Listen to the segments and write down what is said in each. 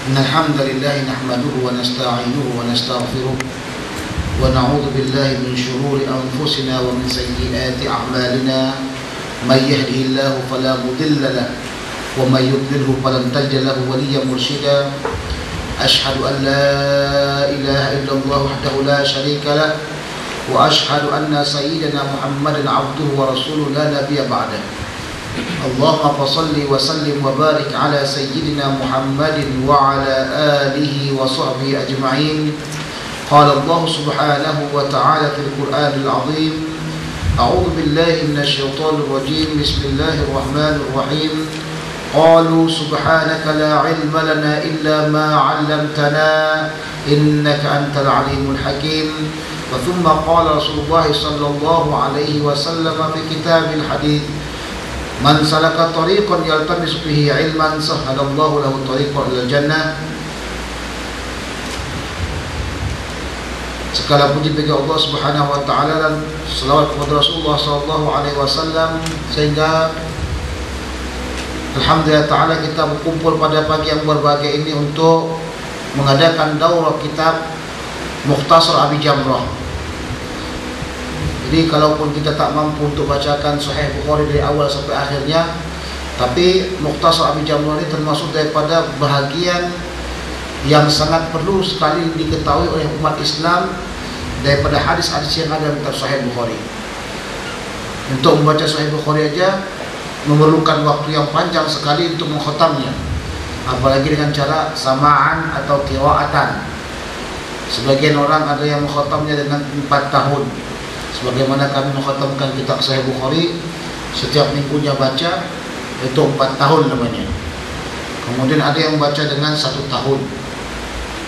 إن الحمد لله نحمده ونستعينه ونستغفره ونعوذ بالله من شرور أنفسنا ومن سيئات أعمالنا من يهده الله فلا مضل له ومن يضلله فلن تجد له وليا مرشدا أشهد أن لا إله إلا الله وحده لا شريك له وأشهد أن سيدنا محمدا عبده ورسوله لا نبي بعده اللهم صل وسلم وبارك على سيدنا محمد وعلى آله وصحبه أجمعين قال الله سبحانه وتعالى في القرآن العظيم أعوذ بالله من الشيطان الرجيم بسم الله الرحمن الرحيم قالوا سبحانك لا علم لنا إلا ما علمتنا إنك أنت العليم الحكيم ثم قال رسول الله صلى الله عليه وسلم في كتاب الحديث من سلك طريقا يلتمس به علما سهل الله له طريقا إلى الجنة. Segala puji bagi Allah Subhanahu wa taala dan selawat kepada Rasulullah sallallahu alaihi wasallam, sehingga alhamdulillah taala kita berkumpul pada pagi yang berbahagia ini untuk mengadakan daurah kitab Mukhtasar Abi Jamrah. Jadi kalaupun kita tak mampu untuk bacakan Sahih Bukhari dari awal sampai akhirnya, tapi Mukhtasar Abi Jamrah ini termasuk daripada bahagian yang sangat perlu sekali diketahui oleh umat Islam daripada hadis-hadis yang ada dalam Sahih Bukhari. Untuk membaca Sahih Bukhari aja memerlukan waktu yang panjang sekali untuk mengkhatamnya, apalagi dengan cara samaan atau qiraatan. Sebagian orang ada yang mengkhatamnya dengan 4 tahun, sebagaimana kami mengkhatamkan kitab Sahih Bukhari setiap minggunya baca, itu 4 tahun namanya. Kemudian ada yang baca dengan 1 tahun,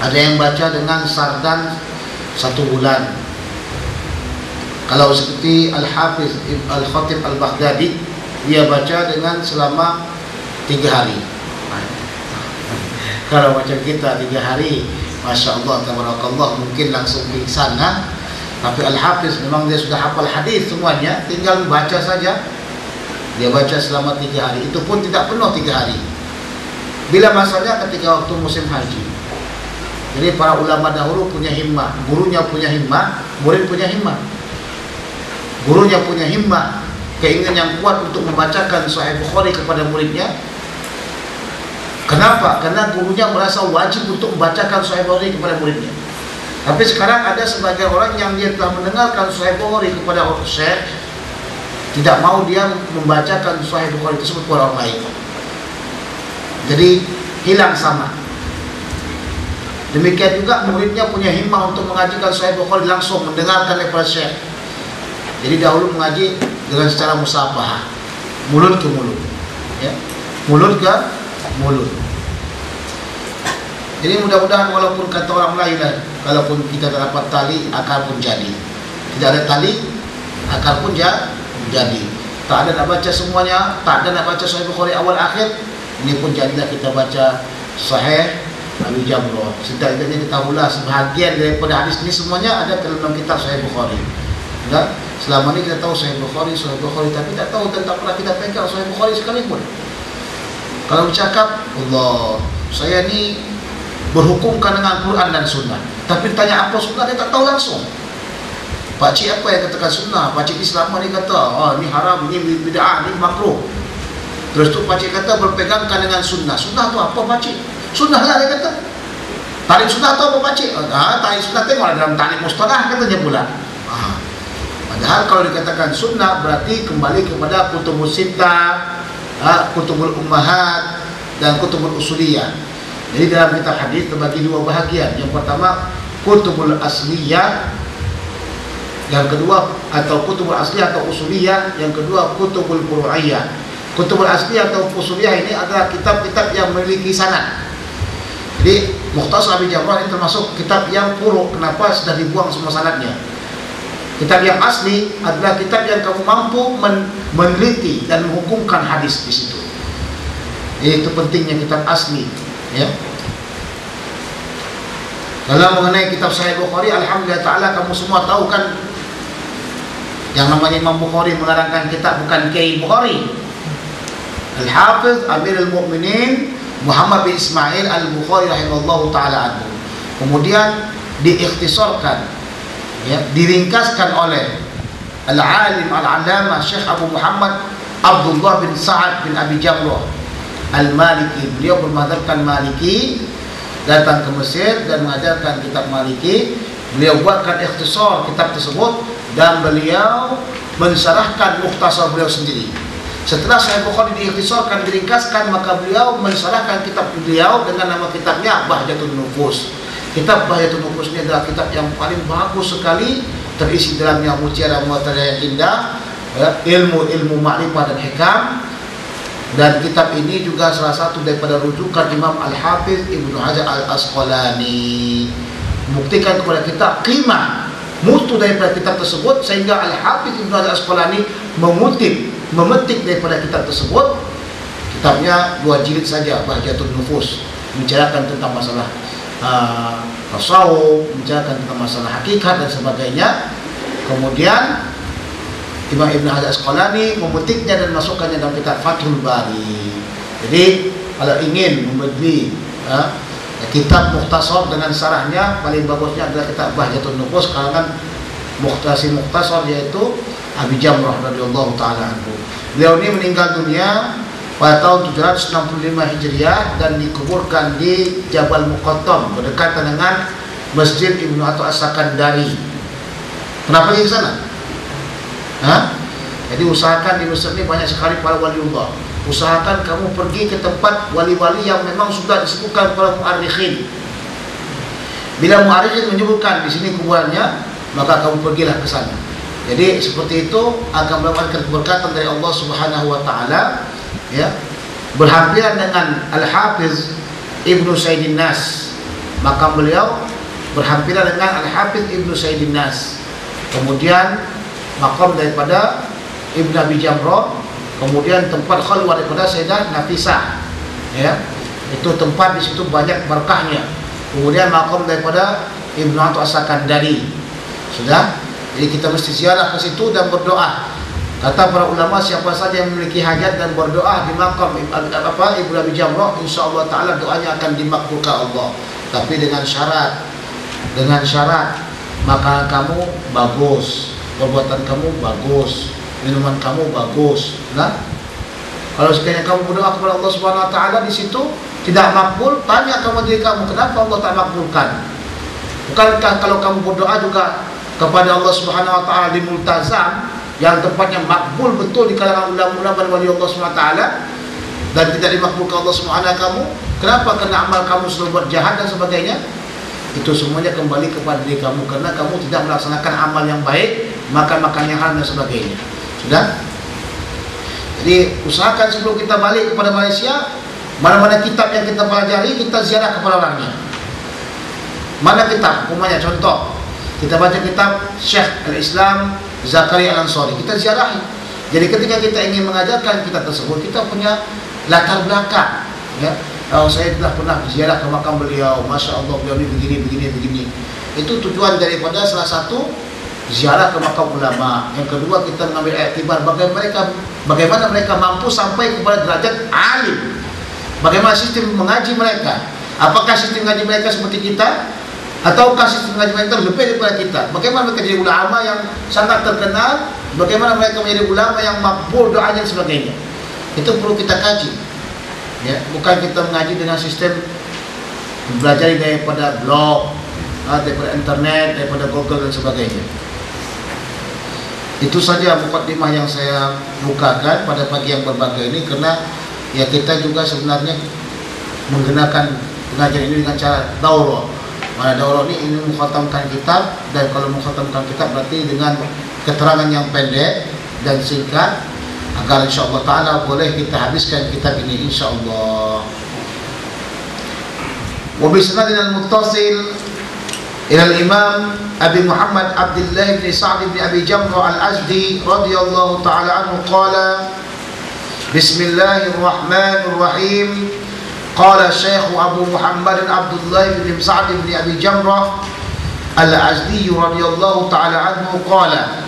ada yang baca dengan sardan 1 bulan. Kalau seperti Al-Hafiz Al-Khatib Al-Baghdadi, dia baca dengan selama 3 hari. Kalau macam kita 3 hari, Masya Allah, tabarakallah, mungkin langsung pingsan. Tapi Al-Hafiz memang dia sudah hafal hadis semuanya, tinggal baca saja. Dia baca selama 3 hari, itu pun tidak penuh 3 hari. Bila masanya ketika waktu musim haji. Jadi para ulama dahulu punya himmah, gurunya punya himmah, murid punya himmah. Gurunya punya himmah, keinginan yang kuat untuk membacakan Sahih Bukhari kepada muridnya. Kenapa? Karena gurunya merasa wajib untuk membacakan Sahih Bukhari kepada muridnya. Tapi sekarang ada sebagian orang yang dia telah mendengarkan Sahih Bukhari kepada syekh, tidak mau dia membacakan Sahih Bukhari tersebut kepada orang lain. Jadi hilang sama. Demikian juga muridnya punya himmah untuk mengajikan Sahih Bukhari langsung mendengarkan daripada syekh. Jadi dahulu mengaji dengan secara musafahah, mulut ke mulut, ya, mulut ke mulut. Jadi mudah-mudahan walaupun kata orang lain, kalaupun kita tak dapat tali, akar pun jadi. Tidak ada tali, akar pun jadi. Tak ada nak baca semuanya, tak ada nak baca Sahih Bukhari awal akhir, ini pun jadilah kita baca Sahih Abi Jamrah. Setidaknya kita ulas sebahagian daripada hadis ini semuanya ada dalam kitab Sahih Bukhari. Enggak? Selama ini kita tahu Sahih Bukhari, tapi tak tahu tentang pernah kita pegang Sahih Bukhari sekalipun. Kalau bercakap, Allah, saya ni berhukumkan dengan Quran dan Sunnah, tapi tanya apa Sunnah dia tak tahu langsung. Pakcik apa yang katakan Sunnah? Pakcik Islam ni kata, ni haram, ni bid'ah, ni makruh. Terus tu pakcik kata berpegangkan dengan Sunnah. Sunnah tu apa pakcik? Sunnah lah dia kata. Tarik Sunnah tu apa pakcik? Tarik Sunnah tengoklah dalam tarik mustalah katanya pula. Padahal kalau dikatakan Sunnah berarti kembali kepada Kutubul Sittah, Kutubul Ummahat dan Kutubul Usuliyah. Jadi dalam kitab hadis terbagi 2 bahagian. Yang pertama Kutubul Asliyah, yang kedua atau Kutubul Asliyah atau Usuliyah, yang kedua Kutubul Furu'iyah. Kutubul Asliyah atau Usuliyah ini adalah kitab-kitab yang memiliki sanad. Jadi Mukhtasar Abi Jamrah ini termasuk kitab yang furu'. Kenapa? Sudah dibuang semua sanadnya. Kitab yang asli adalah kitab yang kamu mampu meneliti dan menghukumkan hadis di situ. Itu pentingnya kitab asli, ya. Dalam mengenai kitab Sahih Bukhari, alhamdulillah taala kamu semua tahu kan, yang namanya Imam Bukhari mengarangkan kitab bukan Kiai Bukhari. Al-Hafiz Amirul Mukminin Muhammad bin Ismail Al-Bukhari rahimahullahu taala anhu. Kemudian diikhtisarkan, ya, diringkaskan oleh Al-Alim Al-Allamah Syekh Abu Muhammad Abdullah bin Sa'ad bin Abi Jamrah Al-Maliki. Beliau bermadzhabkan Maliki, datang ke Mesir dan mengajarkan kitab Maliki. Beliau buatkan ikhtisar kitab tersebut dan beliau mensyarahkan mukhtasar beliau sendiri. Setelah Sahih Bukhari diikhtisarkan, diringkaskan, maka beliau mensyarahkan kitab beliau dengan nama kitabnya Bahjatun Nufus. Kitab Bahjatun Nufus ini adalah kitab yang paling bagus sekali, terisi dalamnya mutiara-mutiara yang indah, ilmu-ilmu makrifat dan hikam. Dan kitab ini juga salah satu daripada rujukan Imam Al-Hafiz Ibnu Hajar Al-Asqalani, membuktikan kepada kita qimah mutu daripada kitab tersebut, sehingga Al-Hafiz Ibnu Hajar Al-Asqalani memetik daripada kitab tersebut. Kitabnya 2 jilid saja, Bahjatun Nufus, membicarakan tentang masalah tasawuf, membicarakan tentang masalah hakikat dan sebagainya. Kemudian Imam Ibn Hajar Asqalani memetiknya dan masukkannya dalam kitab Fathul Bari. Jadi kalau ingin membeli kitab mukhtasar dengan syarahnya, paling bagusnya adalah kitab Bahjatun Nufus karangan mukhtasar, yaitu Abi Jamrah radhiyallahu taala anhu. Beliau ini meninggal dunia pada tahun 765 Hijriah dan dikuburkan di Jabal Muqattam, berdekatan dengan Masjid Ibnu Atha As-Sakandari. Kenapa pergi ke sana? Jadi usahakan di Mesir ini banyak sekali para waliullah. Usahakan kamu pergi ke tempat wali-wali yang memang sudah disebutkan para muarrikhin. Bila muarrikhin menyebutkan di sini kuburannya, maka kamu pergilah ke sana. Jadi seperti itu akan mendapatkan keberkatan dari Allah Subhanahu wa taala, ya. Berhampiran dengan Al-Hafiz Ibnu Sayyidin Nas, maka beliau berhampiran dengan Al-Hafiz Ibnu Sayyidin Nas. Kemudian makam daripada Ibn Abi Jamrah, kemudian tempat khalwah daripada Sayyidah Nafisah, ya, itu tempat di situ banyak berkahnya. Kemudian makam daripada Ibnu Atha As-Sakandari, sudah. Jadi kita mesti ziarah ke situ dan berdoa. Kata para ulama, siapa saja yang memiliki hajat dan berdoa di makam Ibnu Abi Jamrah, insyaallah taala doanya akan dimakbulkan Allah. Tapi dengan syarat, makanan kamu bagus, perbuatan kamu bagus, minuman kamu bagus. Nah, kalau sekiranya kamu berdoa kepada Allah Subhanahu wa taala di situ tidak makbul, tanya kamu diri kamu, kenapa Allah tak makbulkan? Bukankah kalau kamu berdoa juga kepada Allah Subhanahu wa taala di multazam, yang tempatnya makbul betul di kalangan ulama-ulama dan wali Allah Subhanahu wa taala, dan tidak dimakbulkan Allah Subhanahu wa taala kamu, kenapa? Karena amal kamu sudah buat jahat dan sebagainya. Itu semuanya kembali kepada diri kamu, karena kamu tidak melaksanakan amal yang baik, makan yang haram dan sebagainya. Sudah? Jadi usahakan sebelum kita balik kepada Malaysia, mana-mana kitab yang kita pelajari, kita ziarah kepada orangnya. Mana kitab? Umpamanya contoh, kita baca kitab Syekh Al-Islam Zakaria Al-Ansari, kita ziarahi. Jadi ketika kita ingin mengajarkan kitab tersebut, kita punya latar belakang, ya. Oh, saya telah pernah ziarah ke makam beliau, masya Allah beliau ini begini. Itu tujuan daripada salah satu ziarah ke makam ulama. Yang kedua, kita mengambil iktibar bagaimana mereka mampu sampai kepada derajat alim. Bagaimana sistem mengaji mereka? Apakah sistem mengaji mereka seperti kita, ataukah sistem mengaji mereka lebih daripada kita? Bagaimana mereka jadi ulama yang sangat terkenal? Bagaimana mereka menjadi ulama yang makbul doanya dan sebagainya? Itu perlu kita kaji. Ya, bukan kita mengaji dengan sistem belajar daripada blog, daripada internet, daripada Google dan sebagainya. Itu saja mukadimah yang saya bukakan pada pagi yang berbahagia ini, karena ya kita juga sebenarnya menggunakan pengajian ini dengan cara daurah. Mana daurah ini mengkhatamkan kitab, dan kalau mengkhatamkan kitab berarti dengan keterangan yang pendek dan singkat, agar insyaallah taala boleh kita habiskan kitab ini insyaallah. Wa bi sanadin al-muttasil ila al-imam Abi Muhammad Abdullah bin Sa'd bin Abi Jamrah Al-Azdi radhiyallahu taala anhu qala Bismillahirrahmanirrahim. Qala Syekh Abu Muhammad Abdullah bin Sa'd bin Abi Jamrah Al-Azdi radhiyallahu taala anhu qala.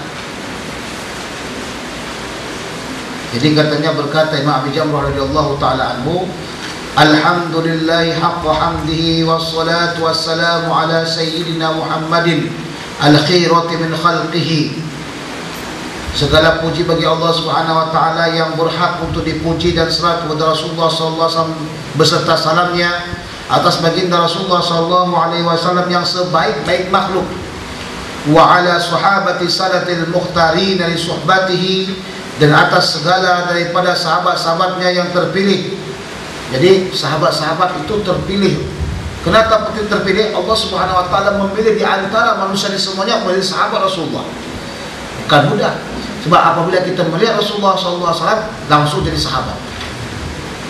Jadi katanya berkata Imam Abi Jamrah radhiyallahu taala anhu, Alhamdulillahi haqqa hamdihi wassalatu wassalamu ala sayyidina Muhammadin al-khirati min khalqihi. Segala puji bagi Allah Subhanahu wa taala yang berhak untuk dipuji, dan salawat kepada Rasulullah sallallahu alaihi wasallam beserta salamnya atas baginda Rasulullah sallallahu alaihi wasallam yang sebaik-baik makhluk, wa ala sahabati sadatil mukhtarin li suhbatihi, dan atas segala daripada sahabat-sahabatnya yang terpilih. Jadi sahabat-sahabat itu terpilih. Kenapa terpilih? Allah Subhanahu wa taala memilih di antara manusia di semuanya menjadi sahabat Rasulullah. Bukan mudah. Sebab apabila kita melihat Rasulullah SAW langsung jadi sahabat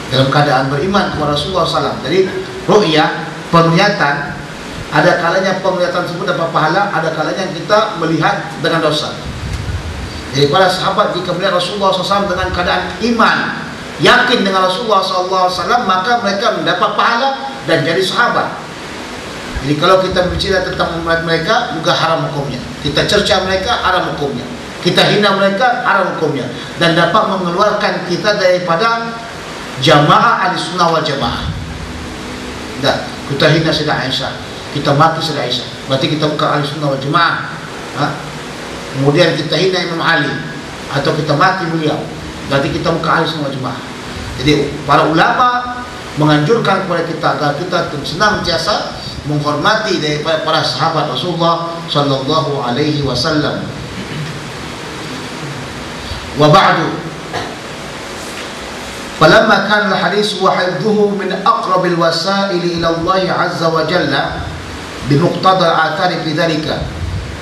dalam keadaan beriman kepada Rasulullah SAW. Jadi ru'yah, penglihatan, ada kalanya penglihatan tersebut dapat pahala, ada kalanya kita melihat dengan dosa. Jadi para sahabat jika melihat Rasulullah SAW dengan keadaan iman, yakin dengan Rasulullah SAW, maka mereka mendapat pahala dan jadi sahabat. Jadi kalau kita berbicara tentang mereka, juga haram hukumnya. Kita cerca mereka, haram hukumnya. Kita hina mereka, haram hukumnya. Dan dapat mengeluarkan kita daripada jamaah Ahlussunnah wal Jamaah. Dan kita hina Sayyidah Aisyah, kita mati Sayyidah Aisyah, berarti kita bukan Ahlussunnah wal Jamaah. Kemudian kita hina Imam Ali, atau kita mati beliau, berarti kita bukan Ahlussunnah wal Jamaah. Jadi para ulama menganjurkan kepada kita agar kita senantiasa menghormati daripada para sahabat Rasulullah sallallahu alaihi wasallam. Wa ba'du, falamma kana al-hadis wa hifdhuhu min aqrabil wasail ila Allah azza wa jalla bi muqtada al-athari fi dhalika.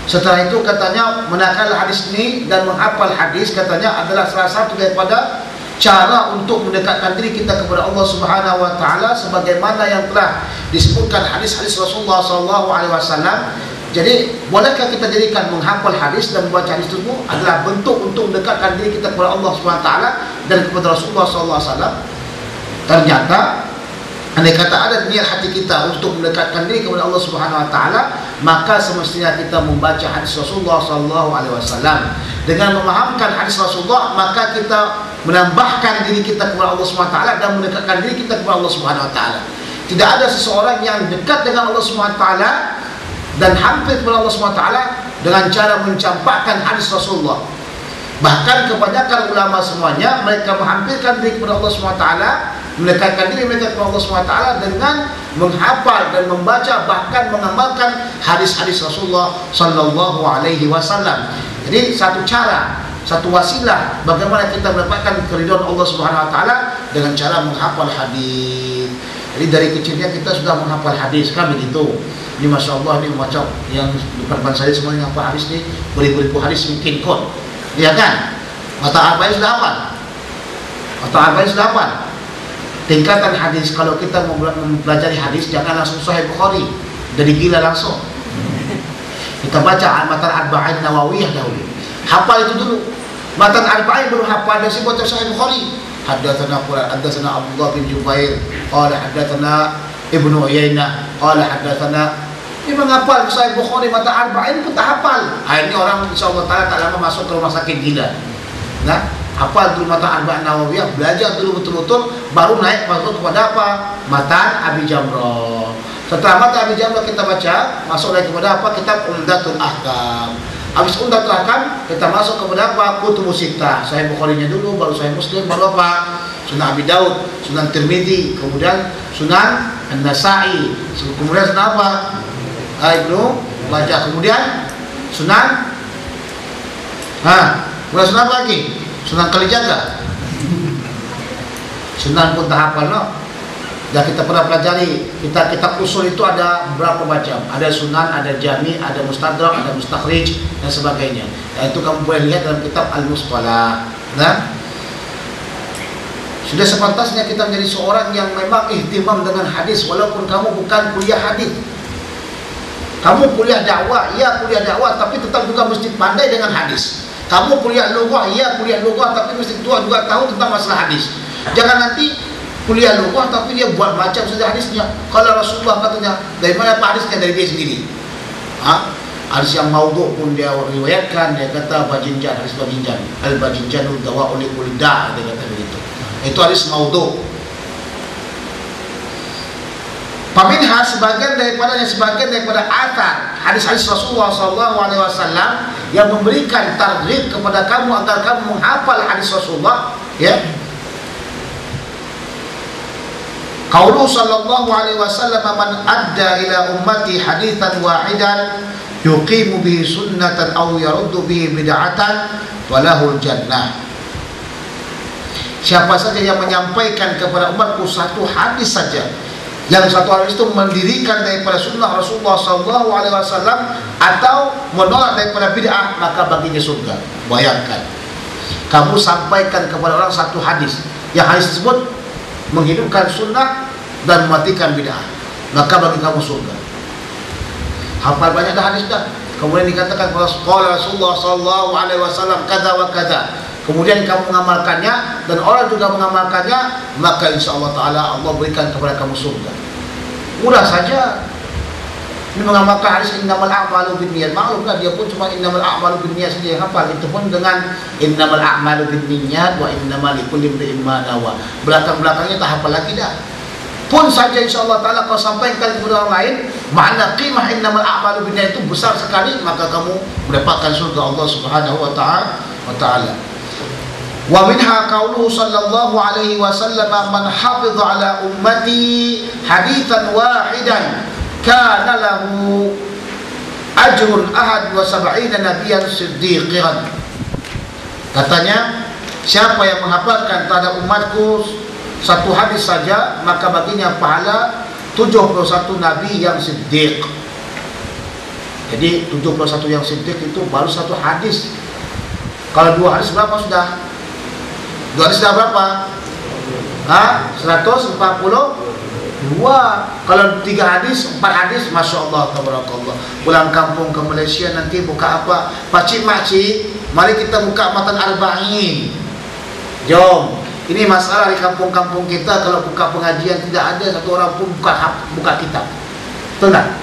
Setelah itu katanya menakal hadis ini dan menghafal hadis katanya adalah salah satu daripada cara untuk mendekatkan diri kita kepada Allah Subhanahu wa taala, sebagaimana yang telah disebutkan hadis-hadis Rasulullah sallallahu alaihi wasallam. Jadi bolehkah kita jadikan menghafal hadis dan membaca hadis tersebut adalah bentuk untuk mendekatkan diri kita kepada Allah Subhanahu wa taala dan kepada Rasulullah sallallahu alaihi wasallam? Ternyata andai kata ada niat hati kita untuk mendekatkan diri kepada Allah Subhanahu wa taala, maka semestinya kita membaca hadis Rasulullah sallallahu alaihi wasallam. Dengan memahamkan hadis Rasulullah, maka kita menambahkan diri kita kepada Allah Subhanahu wa taala dan mendekatkan diri kita kepada Allah Subhanahu wa taala. Tidak ada seseorang yang dekat dengan Allah Subhanahu wa taala dan hampir kepada Allah Subhanahu wa taala dengan cara mencampakkan hadis Rasulullah. Bahkan kebanyakan ulama semuanya mereka menghampirkan diri kepada Allah Subhanahu wa taala, mendekatkan diri mereka kepada Allah Subhanahu wa taala dengan menghafal dan membaca, bahkan mengamalkan hadis-hadis Rasulullah sallallahu alaihi wasallam. Jadi satu cara, satu wasilah bagaimana kita mendapatkan keridhaan Allah Subhanahu wa taala dengan cara menghafal hadis. Jadi dari kecilnya kita sudah menghafal hadis, kan begitu. Ini Masya Allah, ini macam yang depan saya semuanya menghafal hadis ni, beribu-ribu hadis mungkin kot. Ya kan? Mata arba'in sudah hafal. Mata arba'in sudah hafal. Tingkatan hadis, kalau kita mempelajari hadis jangan langsung Sahih Bukhari, dari gila langsung. Kita baca matan arba'in Nawawiyah dahulu. Hafal itu dulu. Matan arba'in belum hafal dan baca Sahih Bukhari. Haddatsana Abdullah bin Jubair qala haddatsana Ibnu Uyainah qala haddatsana. Ini menghafal Sahih Bukhari matan arba'in pun tak hafal. Ini orang insyaallah taala tak lama masuk ke rumah sakit gila. Nah, hafal dulu matan arba'in Nawawiyah, belajar dulu betul-betul, baru naik masuk kepada apa? Matan Abi Jamrah. Setelah matan Abi Jamrah kita baca, masuk lagi kepada apa? Kitab Umdatul Ahkam. Habis Umdatul Ahkam kita masuk kepada apa? Kutubus Sittah. Sahih Bukhari-nya dulu, baru Sahih Muslim, baru apa? Sunan Abi Daud, Sunan Tirmidzi, kemudian Sunan An-Nasa'i, kemudian Sunan apa? Ibnu Majah, kemudian Sunan kemudian Sunan apa lagi? Sunan Kalijaga. Sunan pun tak hafal, no? Dan kita pernah pelajari, kitab usul itu ada berapa macam? Ada sunan, ada jami, ada mustadrak, ada mustakhrij dan sebagainya. Dan itu kamu boleh lihat dalam kitab Al-Musqalah. Nah, sudah sepantasnya kita menjadi seorang yang memang ihtimam dengan hadis, walaupun kamu bukan kuliah hadis. Kamu kuliah dakwah, iya kuliah dakwah, tapi tetap juga mesti pandai dengan hadis. Kamu kuliah lughah, iya kuliah lughah, tapi mesti tua juga tahu tentang masalah hadis. Jangan nanti kuliah lughah tapi dia buat macam saja hadisnya. Kalau Rasulullah katanya, dari mana apa hadisnya? Dari dia sendiri. Hadis yang maudhu pun dia riwayatkan, dia kata Bajinjan, hadis Bajinjan, al-Bajinjanu dawa'u li kulli da', dia kata begitu. Itu hadis maudhu. Paminha sebagian daripada athar hadis-hadis Rasulullah SAW yang memberikan targhib kepada kamu agar kamu menghafal hadis Rasulullah, ya. Qauluhu sallallahu alaihi wasallam, man adda ila ummati hadithan wahidan yuqimu bihi sunnatan aw yaruddu bihi bid'atan walahul jannah. Siapa saja yang menyampaikan kepada umatku satu hadis saja, yang satu hadis itu mendirikan daripada sunnah Rasulullah SAW atau menolak daripada bid'ah, maka baginya surga. Bayangkan, kamu sampaikan kepada orang satu hadis, yang hadis tersebut menghidupkan sunnah dan mematikan bid'ah, maka bagi kamu surga. Hafal banyak dah hadis dah. Kemudian dikatakan qala Rasulullah SAW kata wa kata. Kemudian kamu mengamalkannya dan orang juga mengamalkannya, maka insya-Allah taala Allah berikan kepada kamu surga. Mudah saja. Ini mengamalkan hadis innamal a'malu binniyat. Maklumlah dia pun cuma innamal a'malu binniyat saja yang hafal. Itu pun dengan innamal a'malu binniyat wa innamal likulli imrin ma nawa. Belakang-belakangnya tak hafal lagi dah. Pun saja insya-Allah taala kau sampaikan kepada orang lain makna qimah innamal a'malu binniyat itu besar sekali, maka kamu mendapatkan surga Allah Subhanahu wa taala. Wa minha qauluhu sallallahu alaihi wasallam, man hafidha ala ummati hadithan wahidan kana lahu ajrun ahad wa sab'ina nabiyyan siddiqan. Katanya, siapa yang menghafalkan terhadap umatku satu hadis saja, maka baginya pahala 71 nabi yang siddiq. Jadi 71 yang siddiq itu baru satu hadis. Kalau dua hadis berapa sudah? Dua hadis dah berapa? 142. Kalau 3 hadis, 4 hadis, Masya Allah, tabarakallah. Pulang kampung ke Malaysia nanti buka apa? Pakcik-makcik, mari kita buka matan arba'in. Jom. Ini masalah di kampung-kampung kita, kalau buka pengajian tidak ada satu orang pun buka kitab. Betul tak?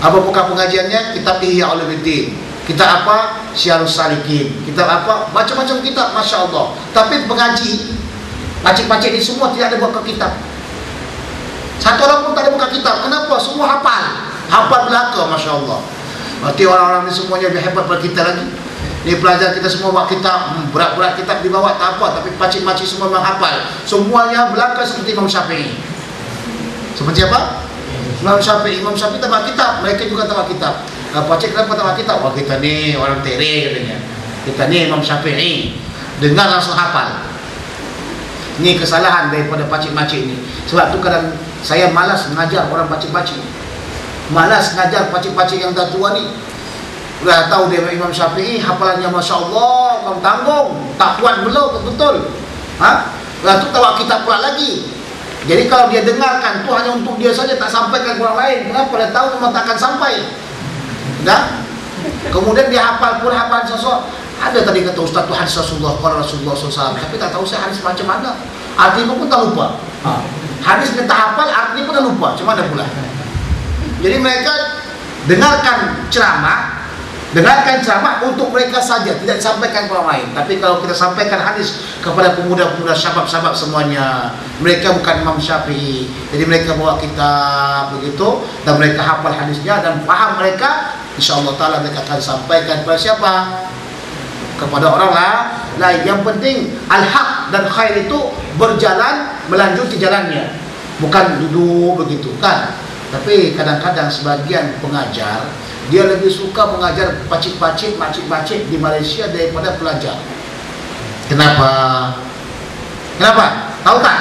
Apa buka pengajiannya? Kitab Ihya Ulumuddin. Kitab apa? Syiarus Salikin. Kitab apa? Macam-macam kitab, Masya Allah. Tapi pengaji, pakcik-pakcik ini semua tidak ada buka kitab. Satu orang pun tak ada buka kitab. Kenapa? Semua hafal. Hafal belaka, Masya Allah. Berarti orang-orang ini semuanya lebih hebat daripada kita lagi. Ini pelajar kita semua buat kitab, berat-berat kitab dibawa tak apa, tapi pakcik-pakcik semua menghafal. Semuanya belaka seperti Imam Syafi'i. Seperti apa? Imam Syafi'i tak buat kitab, mereka juga tak buat kitab. Pakcik kenapa tak buat kitab? Wah, kita ni orang tere katanya. Kita ni Imam Syafi'i. Dengar langsung hafal. Ini kesalahan daripada pakcik-pakcik ni. Sebab tu kadang saya malas mengajar orang pakcik-pakcik. Malas mengajar pakcik-pakcik yang dah tua ni. Dah tahu dia Imam Syafi'i, hafalannya Masya Allah, kamu tanggung, tak kuat belum betul. Lepas tu tak buat kitab pula lagi. Jadi kalau dia dengarkan tu hanya untuk dia saja, tak sampaikan ke orang lain. Kenapa? Dia tahu memang takkan sampai. Dah? Kemudian dia hafal pun hafal sesuatu. Ada tadi kata Ustaz tu hadis Rasulullah, kalau Rasulullah SAW, tapi tak tahu saya hadis macam mana. Artinya pun tak lupa. Hadis dia tak hafal, artinya pun tak lupa. Macam mana pula? Jadi mereka dengarkan ceramah untuk mereka saja, tidak disampaikan kepada orang lain. Tapi kalau kita sampaikan hadis kepada pemuda-pemuda syabab-syabab semuanya, mereka bukan Imam Syafi'i, jadi mereka bawa kitab begitu, dan mereka hafal hadisnya dan faham mereka, insya-Allah taala mereka akan sampaikan kepada siapa? Kepada orang lain. Yang penting al-haq dan khair itu berjalan, melanjuti jalannya, bukan duduk begitu kan. Tapi kadang-kadang sebagian pengajar dia lebih suka mengajar pakcik-pakcik, makcik-makcik di Malaysia daripada pelajar. Kenapa? Tahu tak?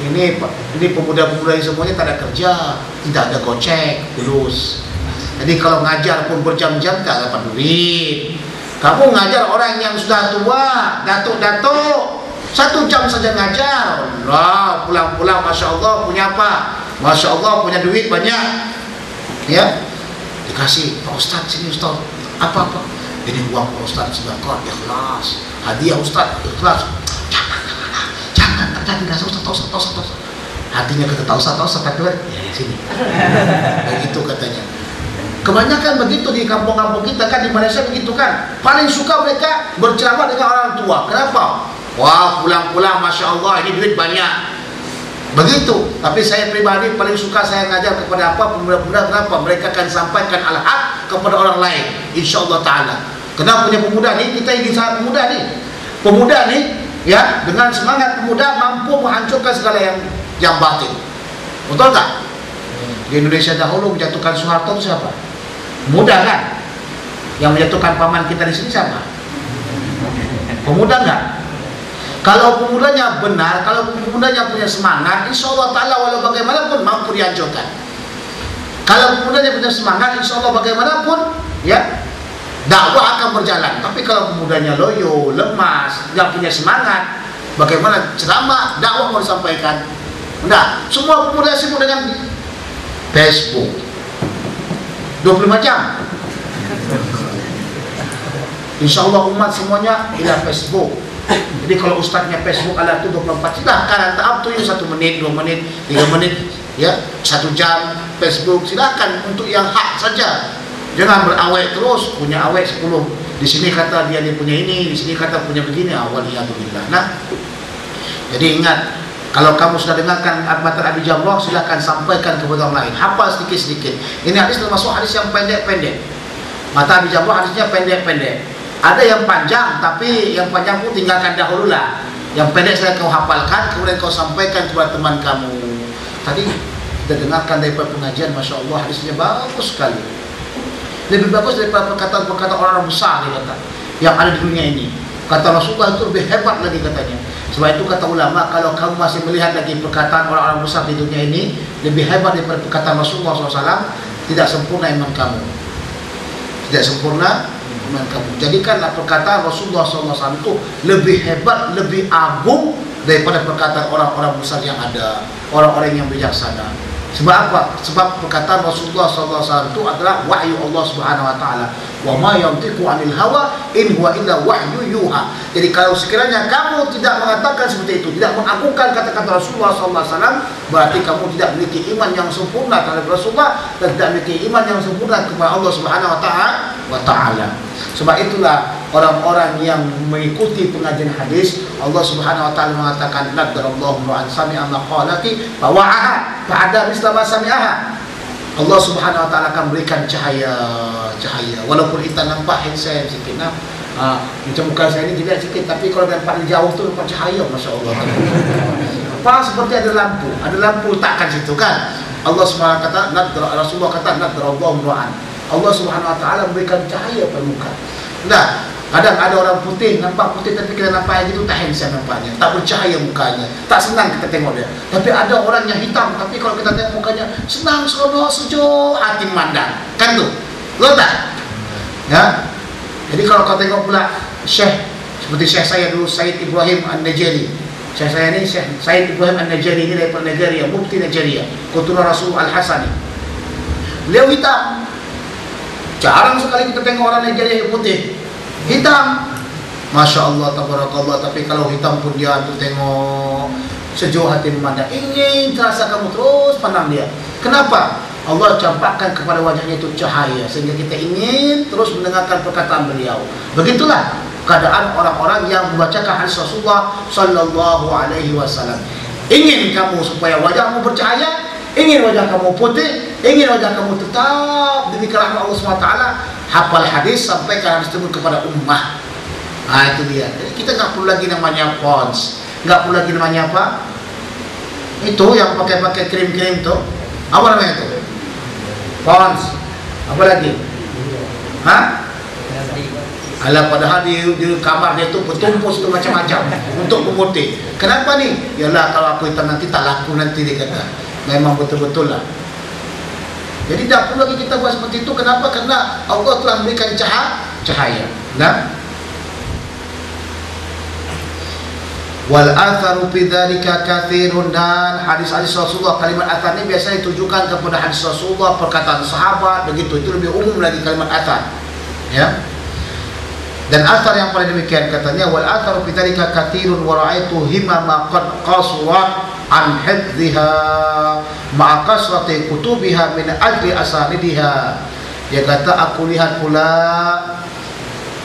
Ini pemuda-pemuda ini semuanya tak ada kerja, tidak ada gocek, lulus. Jadi kalau ngajar pun berjam-jam tak dapat duit. Kamu ngajar orang yang sudah tua, datuk-datuk, 1 jam saja ngajar. Allah, pulang-pulang Masya Allah punya apa? Masya Allah punya duit banyak. Ya. Dikasih, Pak Ustaz sini Ustaz, apa-apa ini uang Pak Ustaz, sedekah, ikhlas, hadiah Ustaz, ikhlas. Jangan terjadi rasa Ustaz. Hatinya kata Ustaz, tapi ya sini. Begitu katanya. Kebanyakan begitu di kampung-kampung kita kan, di Malaysia begitu kan. Paling suka mereka berceramah dengan orang tua. Kenapa? Wah, pulang-pulang Masya Allah ini duit banyak. Begitu. Tapi saya pribadi paling suka saya ngajar kepada apa pemuda-pemuda. Kenapa? Mereka akan sampaikan al-haq kepada orang lain, insyaallah taala. Kenapa punya pemuda nih? Kita ingin sangat pemuda nih. Pemuda nih, ya, dengan semangat pemuda mampu menghancurkan segala yang batil. Betul tak? Di Indonesia dahulu menjatuhkan Soeharto itu siapa? Pemuda kan? Yang menjatuhkan paman kita di sini siapa? Pemuda enggak? Kalau pemudanya benar, kalau pemudanya punya semangat, insyaallah taala walau bagaimanapun mampu dihancurkan. Kalau pemudanya punya semangat, insyaallah bagaimanapun, ya, dakwah akan berjalan. Tapi kalau pemudanya loyo, lemas, tidak punya semangat, bagaimana ceramah, dakwah mau disampaikan? Nah, semua pemuda sibuk dengan Facebook 25 jam. InsyaAllah umat semuanya ila Facebook. Jadi kalau ustaznya Facebook ala itu 24, silahkan up to you 1 menit, 2 menit, 3 menit, ya, 1 jam Facebook, silahkan untuk yang hak saja. Jangan berawet terus, punya awet 10. Di sini kata dia punya ini, di sini kata punya begini, waliyadzubillah. Nah, jadi ingat, kalau kamu sudah dengarkan matan Abi Jamrah, silahkan sampaikan kepada orang lain. Hafal sedikit-sedikit. Ini hadis termasuk hadis yang pendek-pendek. Mata Abi Jamrah hadisnya pendek-pendek. Ada yang panjang, tapi yang panjang pun tinggalkan dahulu lah. Yang pendek saya kau hafalkan, kemudian kau sampaikan kepada teman kamu. Tadi kita dengarkan daripada pengajian, Masya Allah, hadisnya bagus sekali. Lebih bagus daripada perkataan-perkataan orang besar, dia kata, yang ada di dunia ini. Kata Rasulullah itu lebih hebat lagi katanya. Sebab itu kata ulama, kalau kamu masih melihat lagi perkataan orang-orang besar di dunia ini lebih hebat daripada perkataan Rasulullah SAW, tidak sempurna iman kamu. Tidak sempurna iman kamu. Jadikanlah perkataan Rasulullah SAW itu lebih hebat, lebih agung daripada perkataan orang-orang besar yang ada, orang-orang yang bijaksana. Sebab apa? Sebab perkataan Rasulullah SAW itu adalah wahyu Allah Subhanahu Wa Taala. Wa ma yantiqu 'anil hawa in huwa illa wahyu yuha. Jadi kalau sekiranya kamu tidak mengatakan seperti itu, tidak mengagungkan kata-kata Rasulullah SAW, berarti kamu tidak memiliki iman yang sempurna terhadap Rasulullah dan tidak memiliki iman yang sempurna kepada Allah Subhanahu Wa Taala. Sebab itulah orang-orang yang mengikuti pengajian hadis, Allah Subhanahu Wa Taala mengatakan, nadarallahu an sami'a maqalati fa wa'aha fa'ada misla ma sami'aha. Allah Subhanahu Wa Taala akan berikan cahaya, walaupun kita nampak handsome sikit, macam muka saya ini tidak sikit, tapi kalau nampak di jauh tu nampak cahaya, Masya Allah. Apa seperti ada lampu letakkan situ kan. Allah Subhanahu Wa Taala, Rasulullah kata, nadarallahu an. Allah Subhanahu Wa Taala memberikan cahaya pada muka. Nah, kadang ada orang putih, nampak putih tapi kita nampak yang itu tak handsome nampaknya, tak bercahaya mukanya, tak senang kita tengok dia. Tapi ada orang yang hitam, tapi kalau kita tengok mukanya senang, seronok, sejuk, hati memandang. Kan tu? Betul tak? Ya. Jadi kalau kau tengok pula Syekh, seperti Syekh saya dulu, Said Ibrahim An-Najari. Syekh saya ni Syekh Said Ibrahim An-Najari ini daripada Nigeria, Mufti Nigeria, Ketua Rasul Al-Hasani. Beliau hitam. Jarang sekali kita tengok orang Nigeria yang putih, hitam. Masya Allah, tabarakallah. Tapi kalau hitam pun dia tu tengok sejuk hati memandang, ingin terasa kamu terus pandang dia. Kenapa? Allah campakkan kepada wajahnya itu cahaya sehingga kita ingin terus mendengarkan perkataan beliau. Begitulah keadaan orang-orang yang membacakan hadis Rasulullah Sallallahu Alaihi Wasallam. Ingin kamu supaya wajahmu bercahaya, ingin wajah kamu putih, ingin wajah kamu tetap diberikan rahmat Allah SWT, hafal hadis, sampaikan hadis tersebut kepada ummah. Itu dia. Jadi kita nggak perlu lagi namanya pons, nggak perlu lagi namanya apa? Itu yang pakai krim-krim tuh, apa namanya itu? Pons. Apa lagi? Alah, padahal di kamar dia tu bertumpus itu macam-macam untuk memutih. Kenapa nih? Yalah, kalau aku hitam nanti tak laku nanti, dia kata. Memang betul-betul lah. Jadi tak perlu lagi kita buat seperti itu. Kenapa? Karena Allah telah memberikan cahaya. Nah, wal atharu fi dzalika katsirun, dan hadis-hadis Rasulullah, kalimat athar ini biasanya ditujukan kepada hadis Rasulullah, perkataan sahabat, begitu. Itu lebih umum lagi kalimat athar. Ya. Dan athar yang paling demikian katanya, wal atharu fi dzalika katsirun wa ra'aitu himama qad qasrat an hifdhiha ma'a kasrati kutubiha min ajli asanidiha. Dia kata, aku lihat pula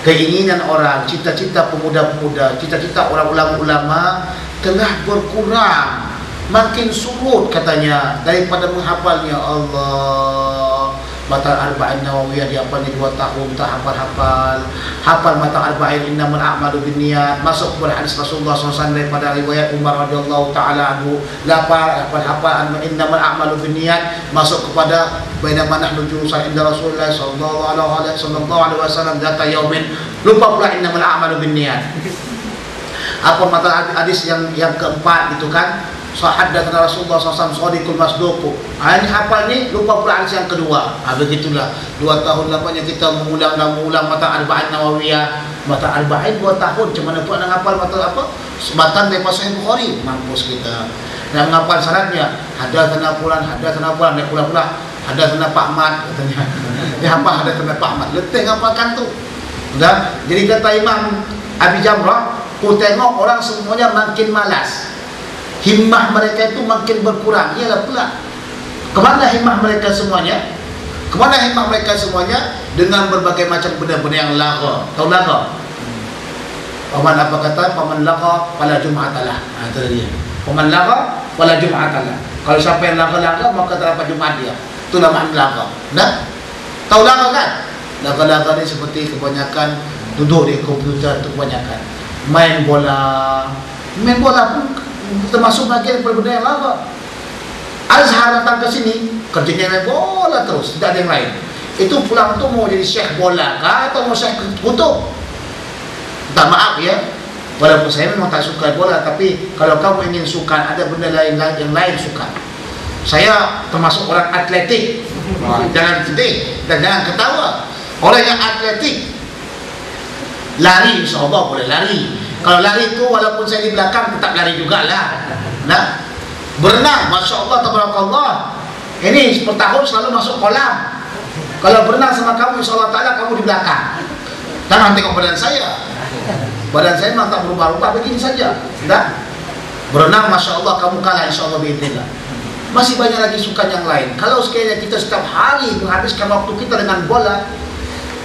keinginan orang, cita-cita pemuda-pemuda, cita-cita orang ulama-ulama telah berkurang makin surut katanya daripada menghafalnya. Allah, matan arba'in nawawiyah dihafalnya 2 tahun, tak hafal matan arba'in innamal a'malu binniyat, masuk kepada hadis Rasulullah SAW daripada riwayat Umar radhiyallahu taala anhu, hafal innamal a'malu binniyat, masuk kepada bainama nahnu julusan inda Rasulullah sallallahu alaihi wasallam data yaumin, lupa pula innamal a'malu binniyat. Apa matan hadis yang keempat gitu kan, haddatsana Rasulullah SAW shadiqul masduq. Ini hafal ni, lupa pula hadis yang kedua. Begitulah 2 tahun lamanya kita mengulang matan arba'in nawawiyah. Matan arba'in 2 tahun, macam mana pula nak hafal matan apa? Sebatan daripada Sahih Bukhari, mampus kita. Nak menghafal syaratnya, haddatsana fulan, dia pula haddatsana Pak Mat katanya. Dia hafal haddatsana Pak Mat. Letih hafalkan tu. Sudah. Jadi kata Imam Abi Jamrah, ku tengok orang semuanya makin malas. Himmah mereka itu makin berkurang. Iyalah pula. Kemana himmah mereka semuanya? Dengan berbagai macam benda-benda yang lagha. Tahu lagha? Paman apa kata? Paman lagha pada Jum'atalah. Itu dia. Paman lagha pada Jum'atalah. Kalau siapa yang lagha-lagha, maka terdapat Jumat dia. Itulah makna lagha. Dah? Tahu lagha kan? Lagha-lagha ni seperti kebanyakan duduk di komputer, itu kebanyakan main bola pun termasuk bagian daripada benda yang lagha. Azhar datang ke sini, kerjanya main bola terus, tidak ada yang lain. Itu pulang tu mau jadi syekh bola kah atau mau syekh kutub? Tak, maaf ya, walaupun saya memang tak suka bola, tapi kalau kamu ingin suka, ada benda lain yang lain suka. Saya termasuk orang atletik. Jangan sedih dan jangan ketawa. Orang yang atletik, lari insyaAllah boleh lari. Kalau lari itu walaupun saya di belakang tetap lari jugalah. Nah, berenang, Masya Allah, tabarakallah. Ini per tahun selalu masuk kolam. Kalau berenang sama kamu, insyaAllah ta'ala kamu di belakang. Jangan tengok badan saya. Badan saya memang tak berubah-ubah, begini saja. Nah, berenang, Masya Allah, kamu kalah insyaAllah bi'idznillah. Masih banyak lagi sukan yang lain. Kalau sekiranya kita setiap hari menghabiskan waktu kita dengan bola,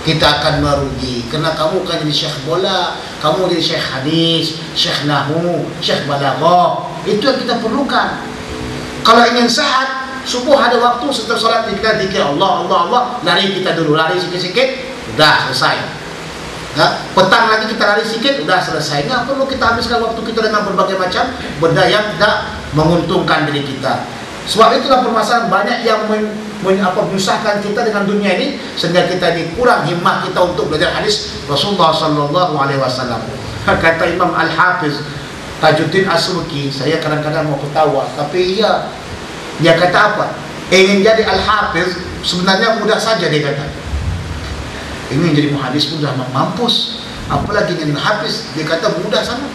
kita akan merugi. Kerana kamu kan jadi syekh bola, kamu jadi syekh hadis, syekh nahu, syekh balaghah. Itu yang kita perlukan. Kalau ingin sehat, subuh ada waktu setelah solat kita zikir Allah, lari kita dulu, lari sikit-sikit, sudah selesai. Nah, petang lagi kita lari sikit, sudah selesai. Nggak perlu kita habiskan waktu kita dengan berbagai macam benda yang tidak menguntungkan diri kita. Sebab itulah permasalahan banyak yang menyusahkan kita dengan dunia ini, sehingga kita ini kurang himmah kita untuk belajar hadis Rasulullah sallallahu alaihi wasallam. Kata Imam Al-Hafiz Tajuddin As-Subki, saya kadang-kadang mau ketawa, tapi dia kata apa? Ingin jadi Al-Hafiz sebenarnya mudah saja, dia kata. Ingin jadi muhadis pun dah mampus, apalagi ingin Hafiz, dia kata mudah sangat.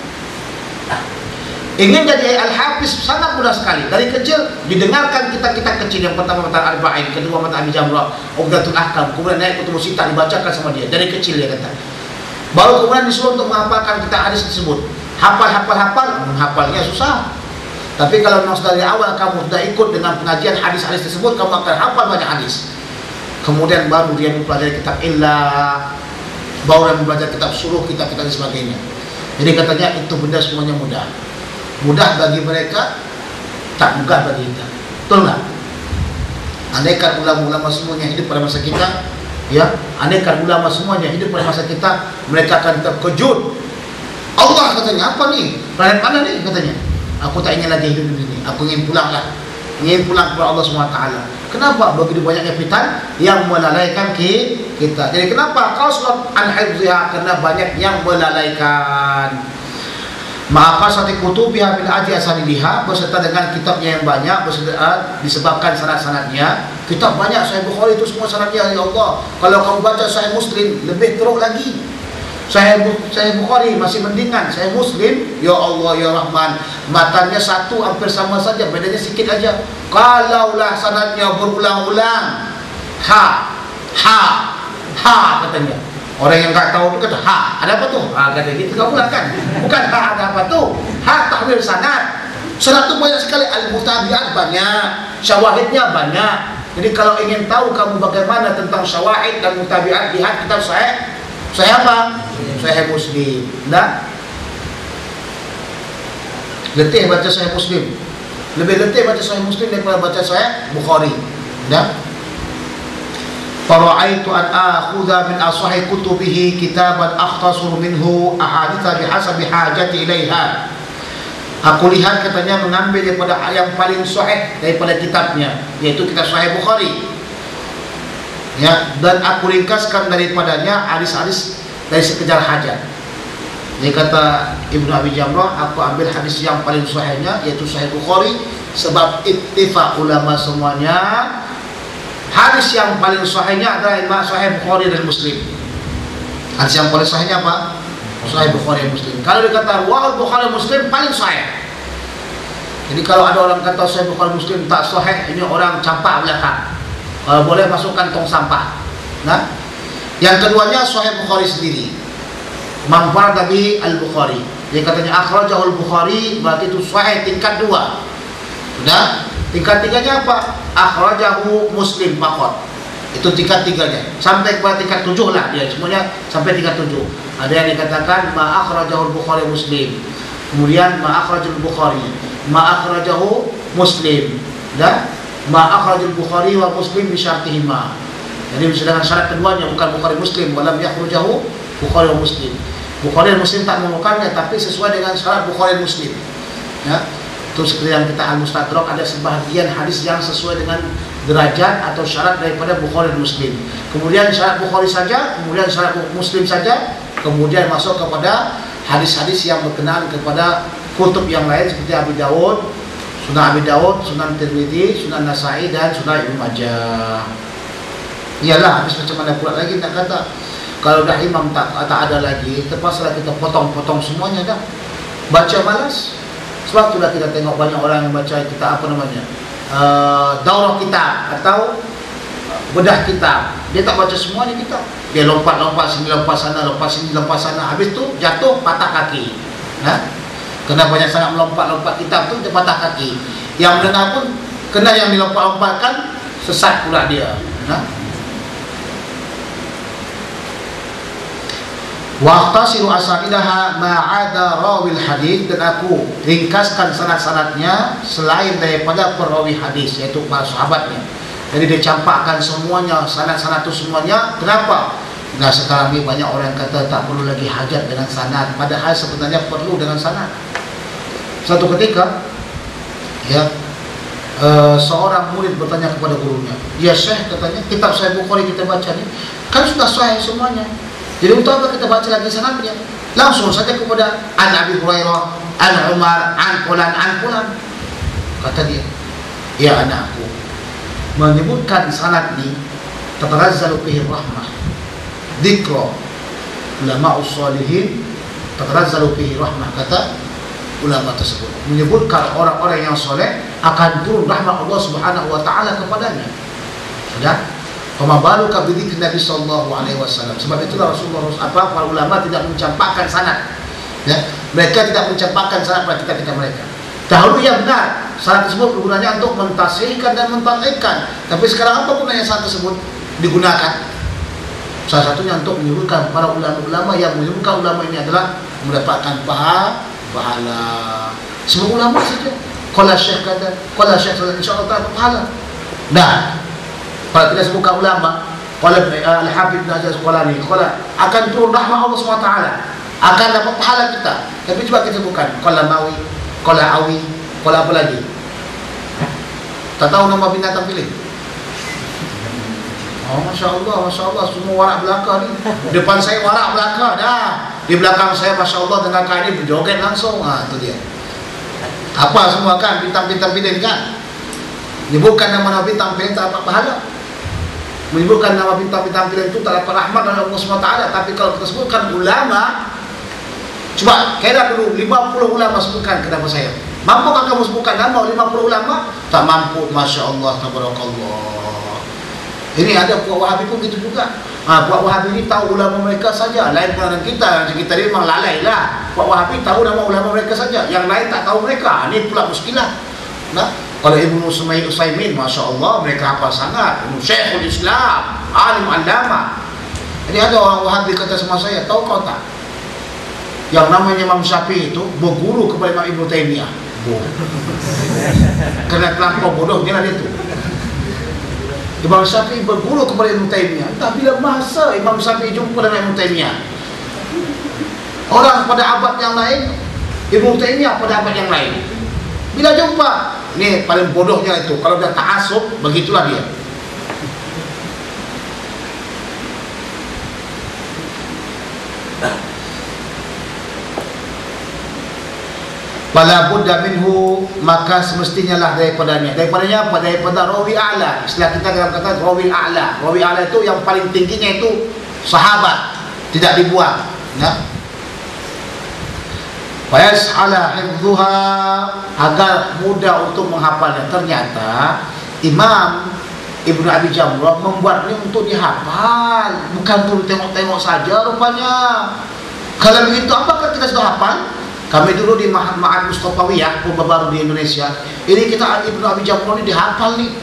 Ingin jadi Al-Hafiz sangat mudah sekali. Dari kecil didengarkan kita kecil. Yang pertama matan arba'in, kedua matan Abi Jamrah, Umdatul Ahkam, kemudian naik kutubus sittah dibacakan sama dia. Dari kecil dia kata. Baru kemudian disuruh untuk menghafalkan kita hadis tersebut. Hafal, menghafalnya susah. Tapi kalau memang dari awal kamu sudah ikut dengan pengajian hadis-hadis tersebut, kamu akan hafal banyak hadis. Kemudian baru dia mempelajari kitab illah, baru dia mempelajari kitab suruh, kitab dan sebagainya. Jadi katanya itu benda semuanya mudah. Mudah bagi mereka, tak mudah bagi kita. Betul tak? Andaikan ulama-ulama semuanya hidup pada masa kita, ya, andaikan ulama semuanya hidup pada masa kita, mereka akan terkejut. Allah katanya, apa nih? Planet mana nih? Katanya, aku tak ingin lagi hidup di sini. Aku ingin pulang kepada Allah SWT. Kenapa? Begitu banyaknya fitan yang melalaikan kita. Jadi kenapa? Kau surat an-hifzihah, karena banyak yang melalaikan. Ma'afasati kutubiha bil aji asanidiha, beserta dengan kitabnya yang banyak, disebabkan sanad-sanadnya. Kitab banyak, Sahih Bukhari itu semua sanadnya, ya Allah. Kalau kamu baca Sahih Muslim, lebih teruk lagi. Sahih Bukhari masih mendingan. Sahih Muslim, ya Allah, ya Rahman, matanya satu hampir sama saja, bedanya sikit aja. Kalaulah sanadnya berulang-ulang, katanya. Orang yang tak tahu itu kata, ada apa tuh? Kata gitu, kamu lah kan? Bukan ada apa tuh? Tahwil sanad. Sanad itu banyak sekali, al-mutabi'at banyak, syawahidnya banyak. Jadi kalau ingin tahu kamu bagaimana tentang syawahid dan mutabi'at, lihat kitab Sahih apa? Sahih Muslim. Nah, letih baca Sahih Muslim. lebih letih baca Sahih Muslim daripada baca Sahih Bukhari. Ya. Fara'aitu an akhudha min asahih kutubihi kitaban akhtasur minhu ahaditha bihasabi hajati ilaiha. Aku lihat katanya mengambil daripada yang paling sahih daripada kitabnya, yaitu kitab Sahih Bukhari. Ya, dan aku ringkaskan daripadanya hadis-hadis dari sekedar hajat. Dia kata Ibnu Abi Jamrah, aku ambil hadis yang paling sahihnya yaitu Sahih Bukhari, sebab ittifaq ulama semuanya hadis yang paling sahihnya adalah Sahih Bukhari dan Muslim. Hadis yang paling sahihnya apa? Sahih Bukhari dan Muslim. Kalau dikata riwayat Bukhari dan Muslim paling sahih. Jadi kalau ada orang kata Sahih Bukhari Muslim tak sahih, ini orang campak belakang. Kalau boleh masukkan tong sampah. Nah, yang keduanya Sahih Bukhari sendiri. Man farada bi al-Bukhari. Dia katanya akhrajahu al-Bukhari, berarti itu sahih tingkat 2. Sudah? Tingkat 3-nya apa? Akhrajahu Muslim faqat. Itu tingkat 3-nya. Sampai kepada tingkat 7 lah dia, semuanya sampai tingkat 7. Ada yang dikatakan ma akhrajahu al-Bukhari Muslim. Kemudian ma akhrajahu al-Bukhari, ma akhrajahu Muslim. Dan ma akhrajahu al-Bukhari wa Muslim bi syartihima. Jadi sedangkan syarat keduanya bukan Bukhari Muslim, walam yakhrujahu Bukhari wa Muslim. Bukhari dan Muslim tak memerlukannya, tapi sesuai dengan syarat Bukhari dan Muslim. Ya. Itu seperti yang kita Al-Mustadrak, ada sebahagian hadis yang sesuai dengan derajat atau syarat daripada Bukhari dan Muslim. Kemudian syarat Bukhari saja, kemudian syarat Muslim saja, kemudian masuk kepada hadis-hadis yang berkenaan kepada kutub yang lain seperti Abi Dawud, Sunan Abi Dawud, Sunan Tirmidzi, Sunan Nasa'i dan Sunan Ibnu Majah. Iyalah, habis macam mana pula lagi nak kata. Kalau dah imam tak ada lagi, terpaksa kita potong-potong semuanya dah. Baca malas. Sebab itulah kita tengok banyak orang yang baca kita apa namanya, daurah kitab atau bedah kitab. Dia tak baca semuanya kitab. Dia lompat-lompat sini, lompat sana, lompat sini, lompat sana. Habis tu jatuh patah kaki. Nah, kena banyak sangat melompat-lompat kitab tu dia patah kaki. Yang mendengar pun kena yang dilompat-lompatkan, sesat pula dia. Nah. Waqtasiru asanidaha ma'ada rawil hadis, dan aku ringkaskan sanad-sanadnya selain daripada perawi hadis, yaitu para sahabatnya. Jadi dia campakkan semuanya, sanad-sanad itu semuanya. Kenapa? Nah, sekarang ini banyak orang kata tak perlu lagi hajat dengan sanad, padahal sebenarnya perlu dengan sanad. Satu ketika ya, seorang murid bertanya kepada gurunya, "Ya Syekh," katanya, "kitab Sahih Bukhari kita baca ni kan sudah sahih semuanya. Jadi untuk apa kita baca lagi sanadnya? Langsung saja kepada An Abi Hurairah, An Umar, An Fulan, An Fulan." Kata dia, "Ya anakku, menyebutkan sanad ni tatanazzalu fihi rahmah. Dzikra ulama'us shalihin tatanazzalu fihi rahmah." Kata ulama tersebut, menyebutkan orang-orang yang soleh akan turun rahmat Allah Subhanahu wa taala kepadanya. Sudah? Pemabaluka bidzikri Nabi sallallahu alaihi wasallam. Sebab itulah Rasulullah para ulama tidak mencampakkan sanad. Ya, mereka tidak mencampakkan sanad pada kitab-kitab mereka. Dahulu ya benar, sanad tersebut gunanya untuk mentasihkan dan mentadhifkan. Tapi sekarang apa gunanya sanad tersebut digunakan? Salah satunya untuk menyebutkan para ulama-ulama yang menyebutkan ulama ini adalah mendapatkan pahala. Semua ulama saja. Qala Syekh kata, qala Syekh insyaallah taala pahala. Nah, kalau kita sebutkan ulama, qala Al-Habib Najaz Qalani, qala akan turun rahmat Allah SWT, akan dapat pahala kita. Tapi cuba kita sebutkan qala Mawi, qala Awi, qala apa lagi? Tak tahu nama binatang pilih. Oh, Masya Allah, semua warak belaka ni. Depan saya warak belaka dah. Di belakang saya Masya Allah dengan kain ini berjoget langsung. Itu dia. Apa semua kan, bintang-bintang pilih kan. Menyebutkan nama bintang pilih tak dapat pahala. Menyebutkan nama bintang-bintang pilih itu tak dapat rahmat dari Allah SWT. Tapi kalau kita sebutkan ulama, coba kira dulu 50 ulama sebutkan kenapa saya. Mampukah kamu sebutkan nama 50 ulama? Tak mampu. Masya Allah, tabarakallah. Ini ada puak Wahabi pun gitu juga. Puak Wahabi ini tahu ulama mereka saja. Lain dengan kita. Kita ni memang lalai lah. Puak Wahabi tahu nama ulama mereka saja. Yang lain tak tahu mereka. Ini pula muskilah. Nah, kalau Ibnu Utsaimin, Masya Allah, mereka hafal sangat. Ibnu Syekhul Islam, alim alama. Jadi ada orang Wahabi kata sama saya, tahu kau tak? Yang namanya Imam Syafi'i itu berguru kepada Imam Ibnu Taimiyah. Kerana terlampau bodohnya lah dia tu. Imam Syafi'i berguru kepada Ibn Taymiyah. Entah bila masa Imam Syafi'i jumpa dengan Ibn Taymiyah. Orang pada abad yang lain, Ibn Taymiyah pada abad yang lain. Bila jumpa, ni paling bodohnya itu. Kalau dia ta'asub, begitulah dia. Fala budda minhu, maka semestinya lah daripadanya. Daripadanya apa? Daripada rawi a'la. Istilah kita dalam kata rawi a'la. Rawi a'la itu yang paling tingginya itu sahabat, tidak dibuang, ya. Fayas'ala hifdhuha, agar mudah untuk menghafalnya. Ternyata Imam Ibnu Abi Jamrah membuat ini untuk dihafal, bukan untuk tengok-tengok saja rupanya. Kalau begitu apakah kita sudah hafal? Kami dulu di Ma'had Mustafawiyah, baru di Indonesia, ini kita Ibnu Abi Jamrah ini dihafal nih.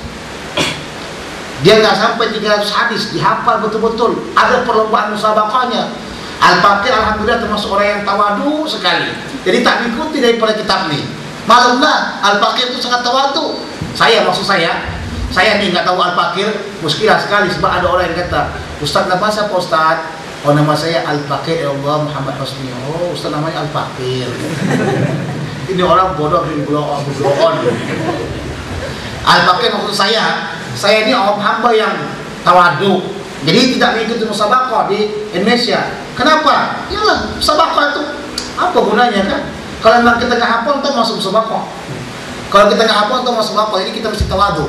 Dia nggak sampai 300 hadis, dihafal betul-betul. Ada perlombaan musabaqahnya. Al-Baqir alhamdulillah termasuk orang yang tawadu sekali. Jadi tak diikuti daripada kitab ni. Maklumlah Al-Baqir itu sangat tawadu. Maksud saya ni nggak tahu Al-Baqir, muskilah sekali sebab ada orang yang kata, "Ustaz nama siapa Ustaz?" "Oh, nama saya Al-Baqir, ya Allah, Muhammad Husni." "Oh, Ustaz namanya Al-Baqir." Ini orang bodoh bin bloon. Al-Baqir maksud saya ni orang hamba yang tawadu. Jadi tidak mengikuti musabaqah di Indonesia. Kenapa? Yalah, musabaqah itu apa gunanya kan? Kalau memang kita nggak hafal, kita masuk musabaqah. Kalau kita nggak hafal, kita masuk musabaqah. Jadi kita mesti tawadu,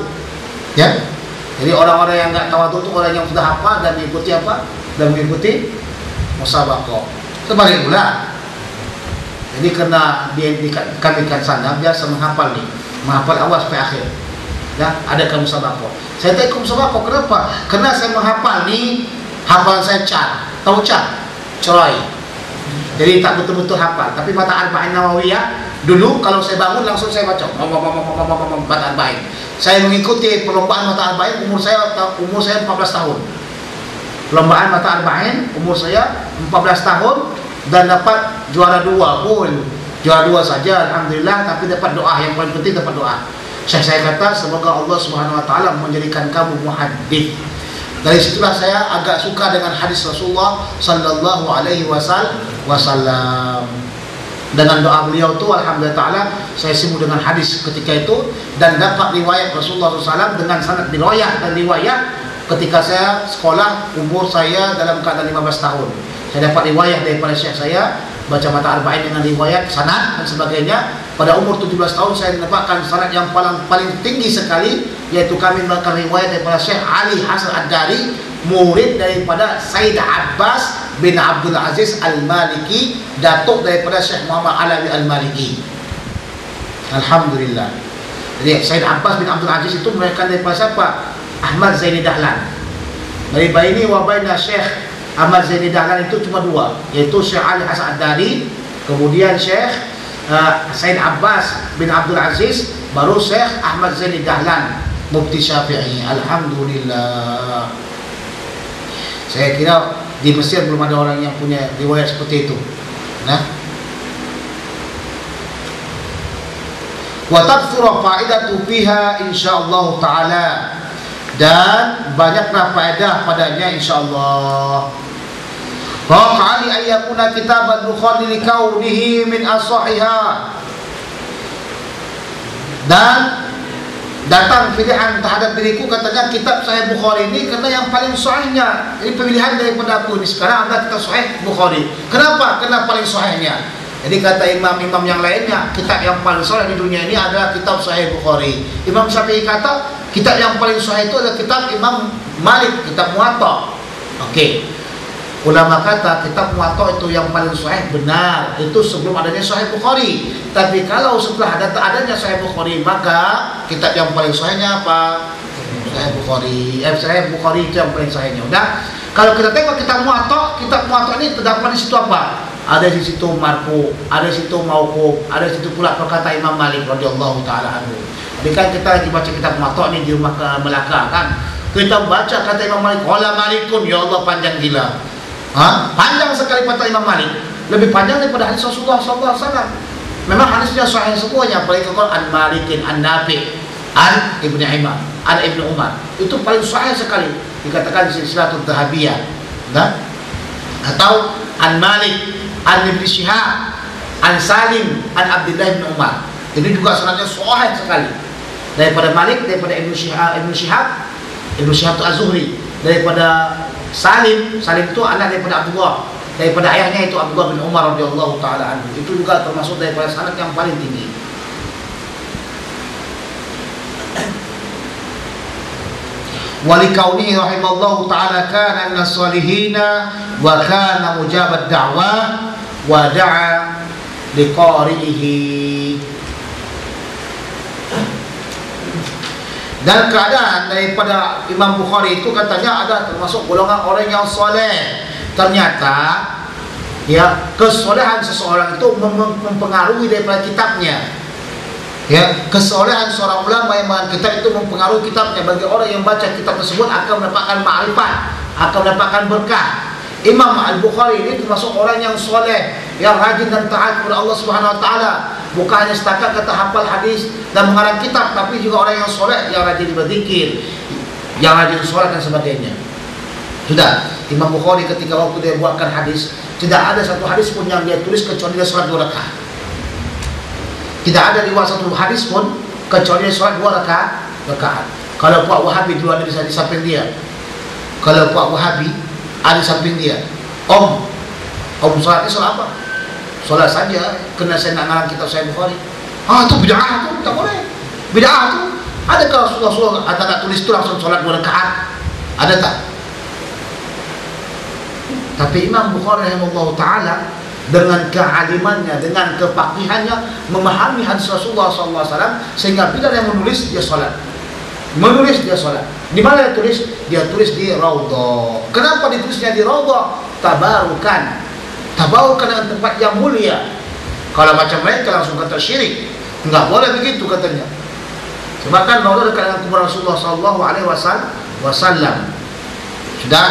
ya. Jadi orang-orang yang nggak tawadu itu orang yang sudah hafal dan mengikuti apa? Dan mengikuti musabaqah. Sebalik pula. Jadi kena dia dikamikan sana biasa menghafal nih, menghafal awal sampai akhir. Ya, ada ke musabaqah. Saya tak ikut musabaqah. Kenapa? Karena saya menghafal nih, hafalan saya car. Tahu car? Cerai. Jadi tak betul-betul hafal. Tapi mata Arba'in Nawawiyah dulu kalau saya bangun langsung saya baca mata Arba'in. Saya mengikuti perlombaan mata Arba'in umur saya 14 tahun. Perlombaan mata Arba'in umur saya 14 tahun dan dapat juara 2 pun. Juara 2 saja alhamdulillah, tapi dapat doa. Yang paling penting dapat doa. Saya kata semoga Allah Subhanahu wa taala menjadikan kamu muhaddits. Dari situlah saya agak suka dengan hadis Rasulullah sallallahu alaihi wasallam. Dengan doa beliau tu alhamdulillah taala saya sibuk dengan hadis ketika itu dan dapat riwayat Rasulullah SAW dengan sanad riwayat dan riwayat ketika saya sekolah umur saya dalam keadaan 15 tahun. Saya dapat riwayat daripada syekh saya, baca mata Arba'in dengan riwayat, sanad dan sebagainya. Pada umur 17 tahun saya mendapatkan sanad yang paling tinggi sekali, yaitu kami mendapatkan riwayat daripada Syekh Ali Hasan Ad-Dari, murid daripada Said Abbas bin Abdul Aziz Al-Maliki, datuk daripada Syekh Muhammad Alawi Al-Maliki. Alhamdulillah. Jadi Said Abbas bin Abdul Aziz itu meriwayatkan daripada siapa? Ahmad Zaini Dahlan. Dari baini wa baina Syekh Ahmad Zaini Dahlan itu cuma 2, yaitu Syekh Ali Hasan Ad-Dari, kemudian Syekh Said Abbas bin Abdul Aziz, baru Syekh Ahmad Zaini Dahlan, Mufti Syafi'i. Alhamdulillah. Saya kira di Mesir belum ada orang yang punya riwayat seperti itu. Nah, wa takthura faidatu fiha insyaallah taala, dan banyaklah faedah padanya insyaallah. Fa'ali ayyakuna kitab al-Bukhari likaunihi min as-sahihah, dan datang pilihan terhadap diriku, katanya kitab Sahih Bukhari ini karena yang paling sahihnya. Ini pilihan daripada aku ini. Sekarang ada kitab Sahih Bukhari. Kenapa? Karena paling sahihnya. Jadi kata imam-imam yang lainnya, kitab yang paling sahih di dunia ini adalah kitab Sahih Bukhari. Imam Syafi'i kata kitab yang paling sahih itu adalah kitab Imam Malik, kitab Muwatta. Okey. Ulama kata kitab Muwatta itu yang paling sahih, benar. Itu sebelum adanya Sahih Bukhari. Tapi kalau setelah adanya Sahih Bukhari, maka kitab yang paling sahihnya apa? Sahih Bukhari. Sahih Bukhari itu yang paling sahihnya. Udah. Kalau kita tengok kitab Muwatta ini terdapat di situ apa? Ada di situ marfu, ada di situ mauquf, ada di situ pula perkataan Imam Malik radhiyallahu taala anhu. Jadi kan kita lagi baca kitab Muwatta ni di rumah ke Melaka kan. Kita baca kata Imam Malik, qala Malikun, ya Allah panjang gila. Panjang sekali kata Imam Malik, lebih panjang daripada hadis Rasulullah SAW. Memang hadisnya sahih semuanya, paling kekal an Malikin, an Nafi, an Ibnu Umar. Itu paling sahih sekali. Dikatakan silsilatul Dhahabiyah. Nah, atau an Malik, an Ibnu Syihab, an Salim, an Abdullah bin Umar. Ini juga sanadnya sahih sekali. Daripada Malik, daripada Ibnu Syihab itu Az-Zuhri, daripada Salim itu anak daripada Abdullah, daripada ayahnya itu Abdullah bin Umar radhiyallahu taala anhu. Itu juga termasuk daripada sanad yang paling tinggi. Walikaunihi rahimallahu taala kana minas salihin wa kana mujabad da'wah wa da'a liqari'ihi. Dan keadaan daripada Imam Bukhari itu katanya ada termasuk golongan orang yang soleh. Ternyata ya, kesolehan seseorang itu mempengaruhi daripada kitabnya. Ya, kesolehan seorang ulama yang mengenal kitab itu mempengaruhi kitabnya. Bagi orang yang baca kitab tersebut akan mendapatkan ma'rifat, akan mendapatkan berkah. Imam Al-Bukhari ini termasuk orang yang soleh, yang rajin dan taat kepada Allah Subhanahu Wa Taala. Bukan hanya setakat kata hafal hadis dan mengarang kitab, tapi juga orang yang soleh, yang rajin berzikir, yang rajin sholat dan sebagainya. Sudah, Imam Bukhari ketika waktu dia buatkan hadis, tidak ada satu hadis pun yang dia tulis kecuali dia sholat 2 rakaat. Tidak ada riwayat satu hadis pun kecuali dia sholat 2 rakaat. Kalau Pak Wahabi dulu ada di samping dia, kalau Pak Wahabi ada di samping dia, Om sholat ini sholat apa? Sholat saja, kena saya nak ngarang kitab Sahih Bukhari. Itu bid'ah tu, tak boleh. Bid'ah tu, adakah Rasulullah tak tulis tu langsung sholat 2 rakaat? Ada tak? Tapi Imam Bukhari rahimahullah ta'ala dengan kealimannya, dengan kepakihannya memahami hadis Rasulullah SAW, sehingga bila dia menulis, dia sholat. Menulis, dia sholat. Di mana dia tulis? Dia tulis di Raudhah. Kenapa ditulisnya di Raudhah? Tabarukan dengan tempat yang mulia. Kalau macam mereka langsung kata syirik, enggak boleh begitu katanya. Sebab kan Raudhah dekat dengan kubur Rasulullah SAW. Sudah.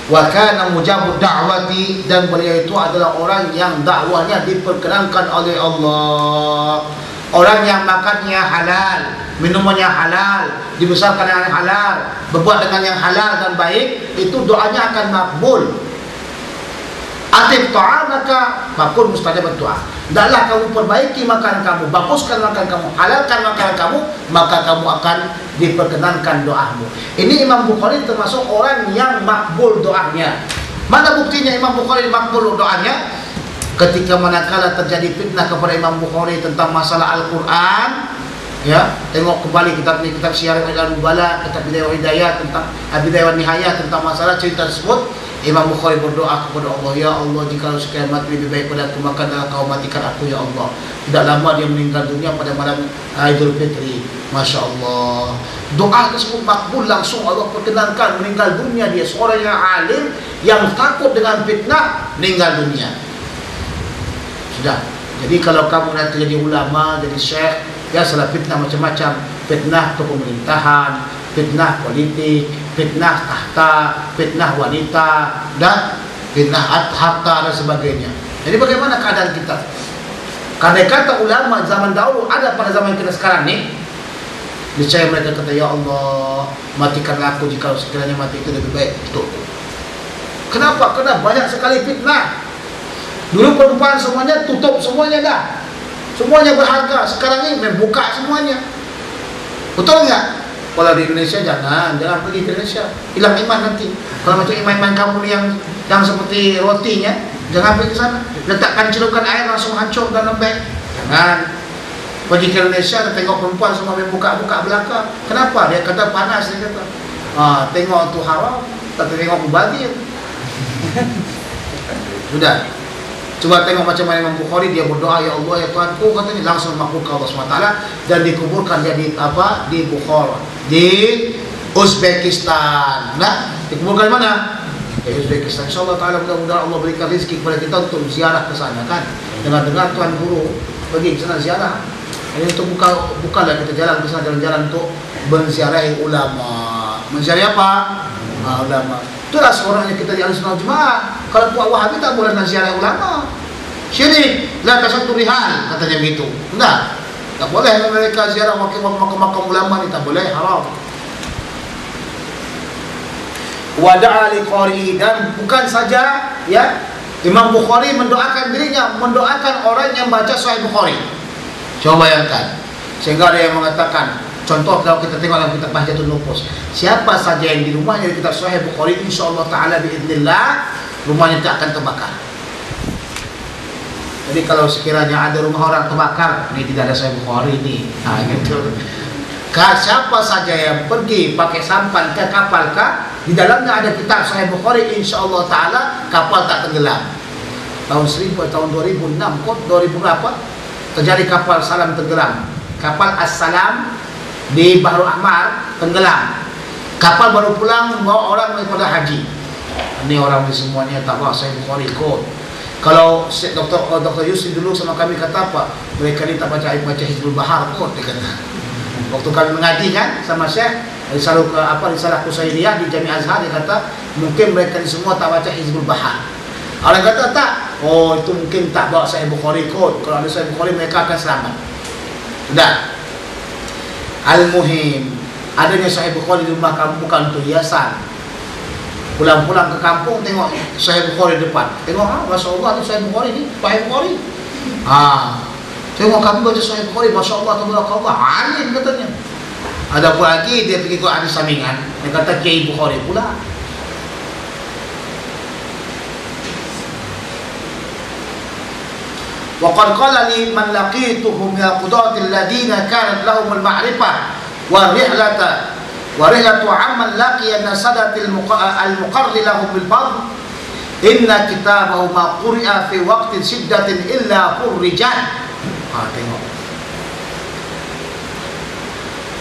Wa kana mujabud da'wati, dan beliau itu adalah orang yang dakwahnya diperkenankan oleh Allah. Orang yang makannya halal, minumannya halal, dibesarkan dengan halal, berbuat dengan yang halal dan baik, itu doanya akan makbul. Atib ta'amaka fakun mustajabad doa. Hendaklah kamu perbaiki makanan kamu, baguskan makanan kamu, halalkan makanan kamu, maka kamu akan diperkenankan doamu. Ini Imam Bukhari termasuk orang yang makbul doanya. Mana buktinya Imam Bukhari makbul doanya? Ketika manakala terjadi fitnah kepada Imam Bukhari tentang masalah Al-Quran, ya, tengok kembali kitab Syiar Al-Nubala, kitab Bidayah wa Hidayah tentang Bidayah wa Nihayah tentang masalah cerita tersebut. Imam Bukhari berdoa kepada Allah, ya Allah, jika sekian mati lebih baik pada aku, maka kau matikan aku ya Allah. Tidak lama dia meninggal dunia pada malam Idul Fitri. Masya Allah, doa tersebut makbul, langsung Allah perkenankan. Meninggal dunia dia, seorang yang alim, yang takut dengan fitnah, meninggal dunia. Sudah. Jadi kalau kamu nanti jadi ulama, jadi syekh, ya salah fitnah macam-macam. Fitnah kepemerintahan, fitnah politik, fitnah tahta, fitnah wanita, dan fitnah harta dan sebagainya. Jadi bagaimana keadaan kita? Karena kata ulama zaman dahulu ada pada zaman kita sekarang ni, niscaya mereka kata, ya Allah, matikanlah aku jika sekiranya mati itu lebih baik untukku. Kenapa? Karena banyak sekali fitnah. Dulu perempuan semuanya tutup semuanya dah, semuanya berharga. Sekarang ini membuka semuanya. Betul enggak? Kalau di Indonesia jangan pergi ke Indonesia, hilang iman nanti. Kalau macam iman kamu yang seperti rotinya, jangan pergi ke sana. Letakkan celupan air langsung hancur dan lembek. Jangan pergi ke Indonesia dan tengok perempuan semua membuka-buka belakang. Kenapa? Dia kata panas, dia kata. Tengok tu haram, tak tengok mubazir. Sudah. Coba tengok macam mana Imam Bukhari, dia berdoa, ya Allah, ya Tuhanku, katanya, langsung makhluk Allah SWT, dan dikuburkan dia di Bukhara, di Uzbekistan. Nah, dikuburkan di mana? Di Uzbekistan. InsyaAllah ta'ala, mudah-mudahan Allah berikan rezeki kepada kita untuk ziarah ke sana, kan? Dengar-dengar Tuan Guru pergi ke sana ziarah. Ini untuk bukanlah kita jalan ke sana, jalan-jalan untuk menziarahi ulama. Menziarahi apa? Ulama. Itulah seorang yang kita di Ahlussunnah Jemaah. Kalau Puak Wahabi tak boleh nak ziarah ulama. Syirik, la tasattu rihal, katanya begitu. Enggak. Tak boleh mereka ziarah makam ulama ni, tak boleh, haram. Wada'a liqari, dan bukan saja ya Imam Bukhari mendoakan dirinya, mendoakan orang yang baca Sahih Bukhari. Coba bayangkan, sehingga ada yang mengatakan, contoh kalau kita tengok dalam kitab Bahjatul Nufus, siapa saja yang di rumahnya di kitab Sahih Bukhari, insyaallah taala biidznillah rumahnya tak akan terbakar. Jadi kalau sekiranya ada rumah orang terbakar, ini tidak ada Sahih Bukhari ini. Nah, gitu. Siapa saja yang pergi pakai sampan ke kapal di dalamnya ada kitab Sahih Bukhari, insyaallah taala kapal tak tenggelam. Tahun 1000 tahun 2006 kot 2000 berapa terjadi kapal Salam tenggelam. Kapal As-Salam di Bahrul Ahmar tenggelam. Kapal baru pulang membawa orang daripada haji. Ini orang ni semuanya tak bawa Sahih Bukhari kot. Kalau Dr. Yusri dulu sama kami kata apa? Mereka ni tak baca Hizbul Bahar kot, dia kata. Waktu kami mengaji kan sama Syekh Risalah Qusairiyah di Jami Azhar, dia kata mungkin mereka ni semua tak baca Hizbul Bahar. Orang kata tak, oh itu mungkin tak bawa Sahih Bukhari kot. Kalau ada Sahih Bukhari mereka akan selamat. Sudah. Al-Muhim, adanya Sahih Bukhari di rumah kamu bukan untuk hiasan. Pulang-pulang ke kampung tengok Sahih Bukhari depan, tengok Masya Allah ni Sahih Bukhari ni, Sahih Bukhari. Tengok kami baca Sahih Bukhari, Masya Allah, tabarakallah, alim katanya. Ada pun lagi dia pergi ke hadis sampingan, dia kata Kiai Bukhari pula. Wa qad qala li man laqituhum ya qudatil ladina kanat lahum al-ma'rifah wa rihlatu amman laqiya nasadatil al-muqarri lahum bil fadl inna kitabahu ma quri'a fi waqtin shiddatin illa furrijan. Tengok.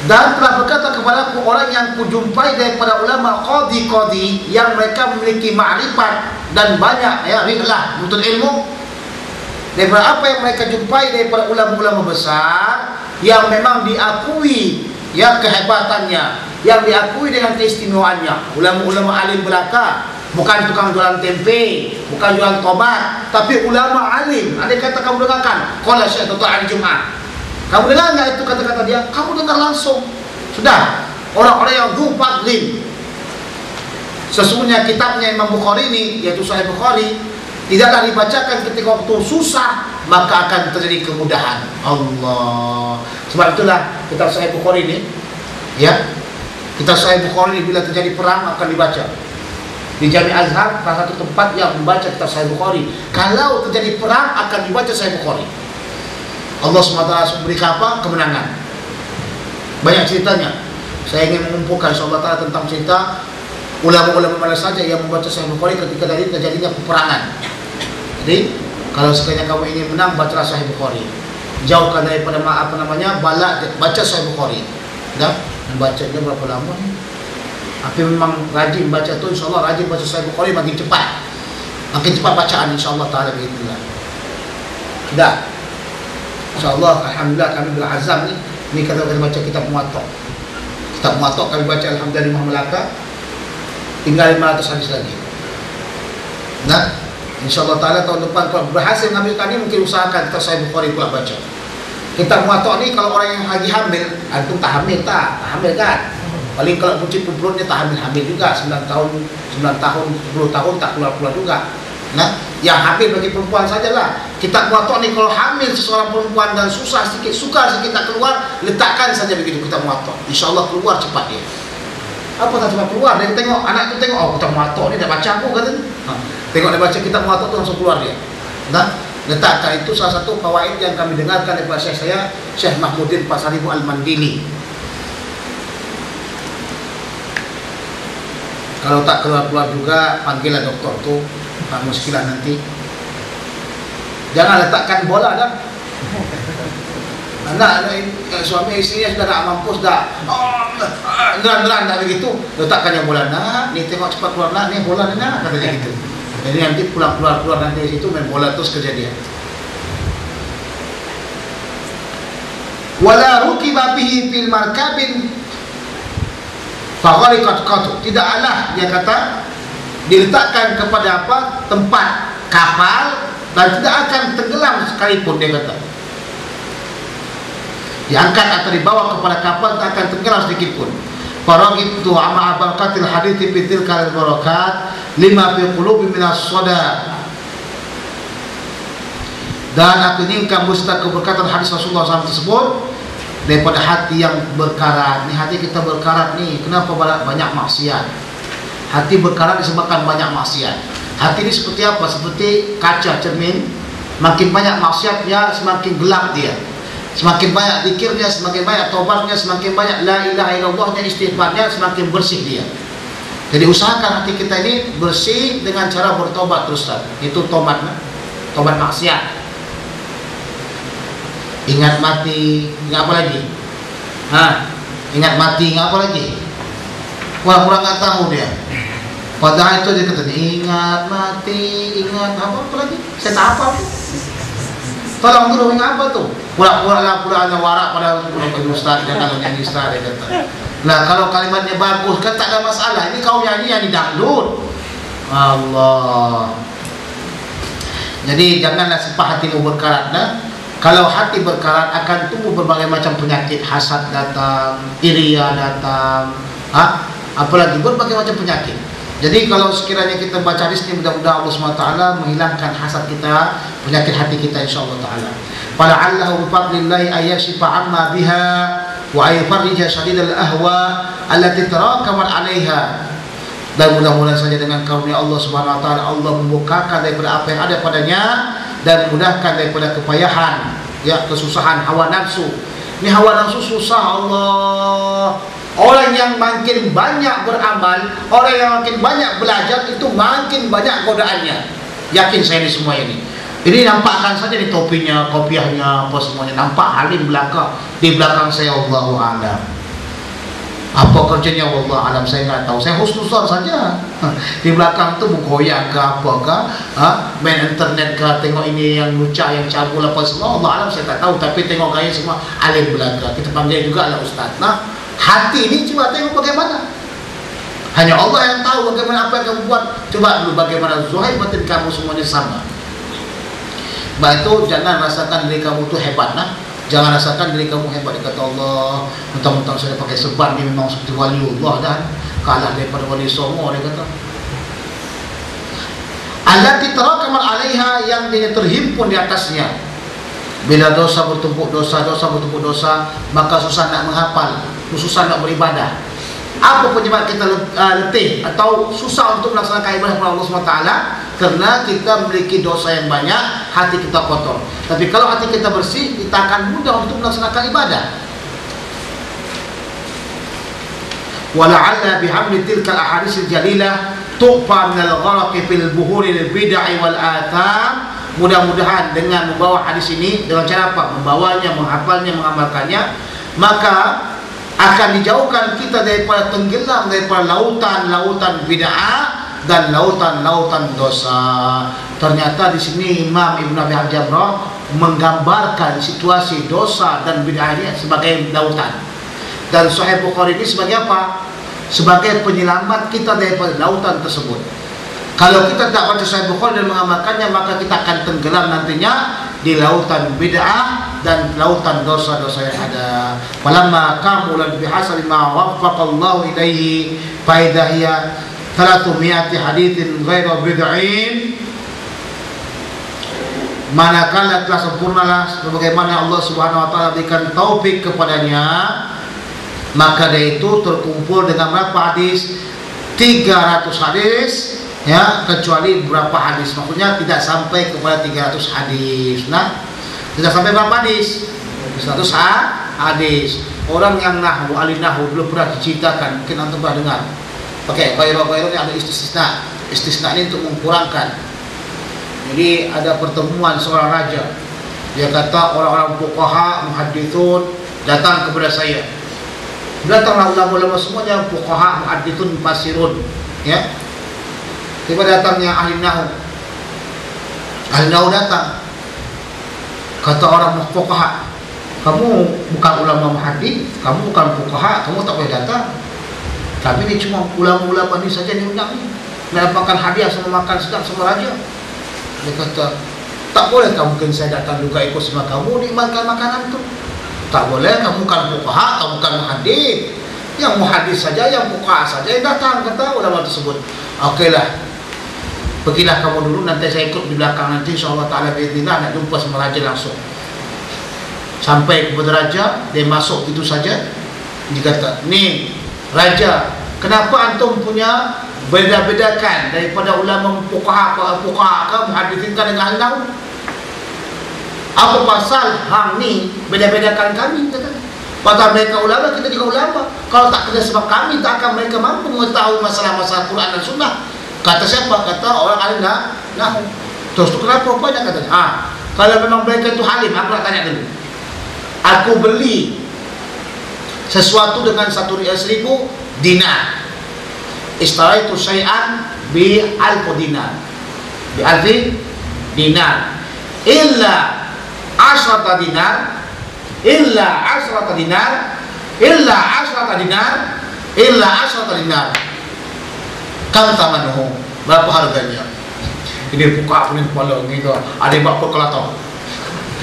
Dan telah berkata kepadaku orang yang kujumpai daripada ulama qadi-qadi yang mereka memiliki ma'rifat dan banyak ya rihlah menuntut ilmu, daripada apa yang mereka jumpai daripada ulama-ulama besar yang memang diakui ya kehebatannya, yang diakui dengan keistimewaannya. Ulama-ulama alim belaka, bukan tukang jualan tempe, bukan jualan tomat, tapi ulama alim. Ada kata kamu dengarkan, qala Syekh Dr. Ali Jumat. Kamu dengar enggak itu kata-kata dia? Kamu dengar langsung. Sudah. Orang-orang yang dhu fadlin. Sesungguhnya kitabnya Imam Bukhari ini, yaitu Sahih Bukhari, tidaklah dibacakan ketika waktu susah, maka akan terjadi kemudahan. Allah. Sebab itulah kitab Sahih Bukhari ini, ya, kitab Sahih Bukhari ini bila terjadi perang akan dibaca. Di Jami Azhar salah satu tempat yang membaca kitab Sahih Bukhari. Kalau terjadi perang akan dibaca Sahih Bukhari. Allah SWT memberi apa? Kemenangan. Banyak ceritanya. Saya ingin mengumpulkan insyaAllah tentang cerita ulama-ulama mana saja yang membaca Sahih Bukhari ketika tadi terjadinya peperangan. Jadi kalau sekiranya kamu ingin menang, bacalah Sahih Bukhari. Jauhkan daripada balak, baca Sahih Bukhari. Dah, membacanya berapa lama ni? Tapi memang rajin baca tu, insyaAllah rajin baca Sahih Bukhari makin cepat. Makin cepat bacaan insyaAllah ta'ala begitulah. Dah, insyaAllah alhamdulillah kami berazam ni. Ni kalau kita baca kitab Muwatta. Kitab Muwatta kami baca alhamdulillah 5 Melaka. Tinggal 500 hadis lagi. Nah, insyaAllah ta'ala tahun depan kalau berhasil mengambil tadi, mungkin usahakan kita Sahih Bukhari pula baca. Kitab Muwatta ni kalau orang yang lagi hamil, antum tak hamil tak? Tak hamil kan? Paling kalau kunci perutnya tak hamil juga, 9 tahun, 10 tahun tak keluar juga. Nah, yang hamil bagi perempuan sajalah. Kitab Muwatta ni kalau hamil seseorang perempuan dan susah sikit, sukar sikit tak keluar, letakkan saja begitu kitab Muwatta. InsyaAllah keluar cepat dia. Apa tak cepat keluar? Dia tengok, anak tu tengok, oh kitab Muwatta ni dah baca aku kata. Tengok dia baca kitab Muwatta tu langsung keluar dia. Nah, letakkan itu salah satu fawaid yang kami dengarkan daripada Syekh saya, Syekh Mahmudin Pasaribu Al-Mandili. Kalau tak keluar-keluar juga, panggillah doktor tu, tak muskilah nanti. Jangan letakkan bola dah. Anak suami istrinya sudah tak mampu, sudah neran dah begitu, letakkan yang bola. Nak, ni tengok cepat keluar nak, ni bola nak, katanya gitu. Jadi nanti pulang keluar nanti di situ main bola terus kejadian. Wala rukiba bihi fil markabin faghariqat qatu. Tidaklah dia kata diletakkan kepada apa? Tempat kapal dan tidak akan tenggelam sekalipun, dia kata. Diangkat atau dibawa kepada kapal, tak akan tenggelam sedikit pun. Faragibtu ama barakatil hadithi bitil kal barakat lima fi qulubi minas soda. Dan aku inginkan beserta keberkatan hadis Rasulullah SAW tersebut daripada hati yang berkarat. Ni hati kita berkarat ni, kenapa banyak maksiat? Hati berkarat disebabkan banyak maksiat. Hati ini seperti apa? Seperti kaca cermin. Makin banyak maksiatnya, semakin gelap dia. Semakin banyak zikirnya, semakin banyak taubatnya, semakin banyak la ilaha illallahnya, istighfarnya, semakin bersih dia. Jadi usahakan hati kita ini bersih dengan cara bertobat terus. Itu tobat maksiat. Ingat mati, ingat apa lagi? Ingat mati, ingat apa lagi? Kurang nggak tahu dia. Padahal itu dia kata, ingat mati, ingat apa lagi? Saya tak apa. Tolong dulu, ingat apa tuh? Pura-pura ada warak pada ustaz, jangan nyanyi ustaz, dia kata. Nah, kalau kalimatnya bagus kan tak ada masalah. Ini kau nyanyi yang didangdut. Allah. Jadi janganlah sepah hatimu berkarat, nah. Kalau hati berkarat akan tumbuh berbagai macam penyakit, hasad datang, iriya datang, apalagi berbagai macam penyakit. Jadi kalau sekiranya kita baca hadis ini, mudah-mudahan Allah SWT menghilangkan hasad kita, penyakit hati kita, insyaAllah ta'ala. Fala'allahu bifadlillahi ayyashifa amma biha wa ayfarrija syadidal ahwa allati tarakamat 'alaiha. Dan mudah-mudahan saja dengan karunia Allah Subhanahu wa taala, Allah membukakan daripada apa yang ada padanya dan mudahkan daripada kepayahan, ya, kesusahan hawa nafsu. Ini hawa nafsu susah, Allah. Orang yang makin banyak beramal, orang yang makin banyak belajar, itu makin banyak godaannya. Yakin saya di semua ini. Ini nampakkan saja di topinya, kopiahnya, apa semuanya. Nampak halim belakang. Di belakang saya, Allahu a'lam. Apa kerjanya, Allah alam, saya nggak tahu. Saya husnuzon saja. Di belakang tu bergoyang ke apakah, main internet ke, tengok ini yang lucah, yang cabul apa semua, Allah alam saya tak tahu. Tapi tengok gaya semua alim belakang. Kita panggil juga lah ustaz. Nah, hati ini coba tengok bagaimana. Hanya Allah yang tahu bagaimana apa yang kamu buat. Coba dulu bagaimana zuhir batin kamu semuanya sama. Baik itu jangan rasakan diri kamu tu hebat, nah. Jangan rasakan diri kamu hebat, kata Allah. Mentang-mentang saya pakai serban, dia memang seperti waliullah dan kalah daripada wali songo, dia kata. Allati tarakamat 'alaiha, yang dia terhimpun di atasnya. Bila dosa bertumpuk dosa, dosa bertumpuk dosa, maka susah nak menghafal, susah nak beribadah. Apa penyebab kita letih atau susah untuk melaksanakan ibadah kepada Allah SWT? Karena kita memiliki dosa yang banyak, hati kita kotor. Tapi kalau hati kita bersih, kita akan mudah untuk melaksanakan ibadah. Wala'alla bihamdi tilkal ahaditsil jalilah tuqfa minal gharaqi fil buhuril bid'ah wal atham. Mudah-mudahan dengan membawa hadis ini, dengan cara apa? Membawanya, menghafalnya, mengamalkannya, maka akan dijauhkan kita daripada tenggelam daripada lautan-lautan bid'ah dan lautan-lautan dosa. Ternyata di sini Imam Ibn Abi Al-Jamrah menggambarkan situasi dosa dan bid'ah ini sebagai lautan. Dan Sahih Bukhari ini sebagai apa? Sebagai penyelamat kita daripada lautan tersebut. Kalau kita tak baca Sahih Bukhari dan mengamalkannya, maka kita akan tenggelam nantinya di lautan bid'ah dan lautan dosa-dosa yang ada. Falamma kamulan bihasabi ma waffaqallahu ilaihi fa idza hiya 300 haditsin ghairu bid'in. Manakala telah sempurnalah sebagaimana Allah Subhanahu wa taala berikan taufik kepadanya, maka dia itu terkumpul dengan berapa hadis? 300 hadis, ya, kecuali berapa hadis. Maksudnya tidak sampai kepada 300 hadis. Nah, tidak sampai berapa hadis? 100 hadis. Orang yang nahwu, ahli nahwu belum pernah diceritakan, mungkin antum pernah dengar. Oke, ghairu-ghairu ini ada istisna. Istisna ini untuk mengkurangkan. Jadi ada pertemuan seorang raja. Dia kata orang-orang fuqaha, muhaddithun datang kepada saya. Datanglah ulama-ulama semuanya, fuqaha, muhaddithun, mufassirun, ya. Tiba datangnya ahli nahwu. Ahli nahwu datang. Kata orang fuqaha, kamu bukan ulama muhaddits, kamu bukan fuqaha, kamu tak boleh datang. Tapi ini cuma ulama-ulama ini saja yang diundang ni. Nak makan hadiah sama makan sedap sama raja. Dia kata, Tak boleh kamu, mungkin saya datang juga ikut sama kamu nikmatkan makanan tu. Tak boleh, kamu kan fuqaha, kamu kan muhaddits. Yang muhaddits saja, yang fuqaha saja yang datang, kata ulama tersebut. Okeylah, pergilah kamu dulu, nanti saya ikut di belakang, nanti insyaAllah ta'ala biiznillah nak jumpa sama raja langsung. Sampai kepada raja, dia masuk itu saja. Dia kata, ni raja, kenapa antum punya beda-bedakan daripada ulama fuqaha ke muhadditsin kan dengan ahli nahwu? Apa pasal hang ni beda-bedakan kami? Kata, pasal mereka ulama, kita juga ulama. Kalau tak kerja sebab kami, tak akan mereka mampu mengetahui masalah-masalah Quran dan Sunnah. Kata siapa? Kata orang ahli nahwu. Terus tu kenapa banyak katanya? Kalau memang mereka itu halim, aku nak tanya dulu. Aku beli sesuatu dengan 1.000 dinar. Istaraitu syai'an bi alfu dinar. Bi alfi dinar. Illa 10 dinar. Illa 10 dinar. Illa 10 dinar. Illa 10 dinar. Kam tamanuhu. Berapa harganya? Ini buka punya kepala gitu. Ada yang buat kalkulator.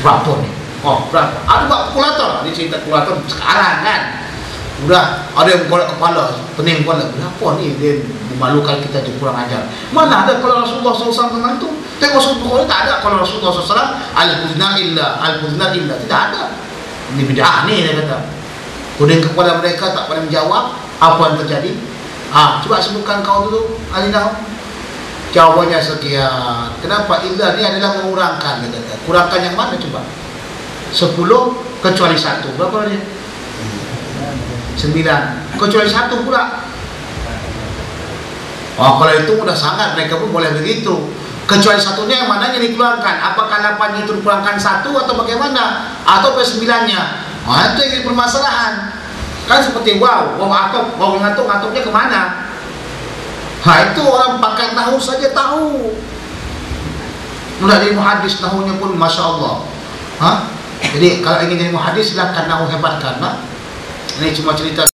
Berapa ni? Oh, berapa? Ada buat kalkulator. Ini cerita kalkulator sekarang kan. Udah ada yang golak kepala, pening kepala. Berapa ni? Dia memalukan kita, dia kurang ajar. Mana ada kalau Rasulullah SAW tentang itu? Tengok Rasulullah tak ada kalau Rasulullah SAW al-huzna illa. Tidak ada. Ini bid'ah ni dia kata. Kemudian kepada mereka tak pernah menjawab apa yang terjadi. Coba sebutkan kau dulu ahli nahwu. Jawabannya sekian. Kenapa illa ni adalah mengurangkan, dia kata. Kurangkan yang mana coba? 10 kecuali 1. Berapa dia? 9 kecuali 1 pula. Kalau itu udah sangat, mereka pun boleh begitu. Kecuali 1-nya yang mananya dikeluarkan? Apakah 8-nya itu dikurangkan 1 atau bagaimana? Atau ke 9-nya? Itu yang permasalahan. Kan seperti waw ngatuk, ngatuknya kemana? Itu orang pakai nahwu saja tahu. Mudah jadi muhaddis, nahwunya pun Masya Allah. Jadi kalau ingin jadi muhaddis, silahkan nahwu hebatkan. Ini cuma cerita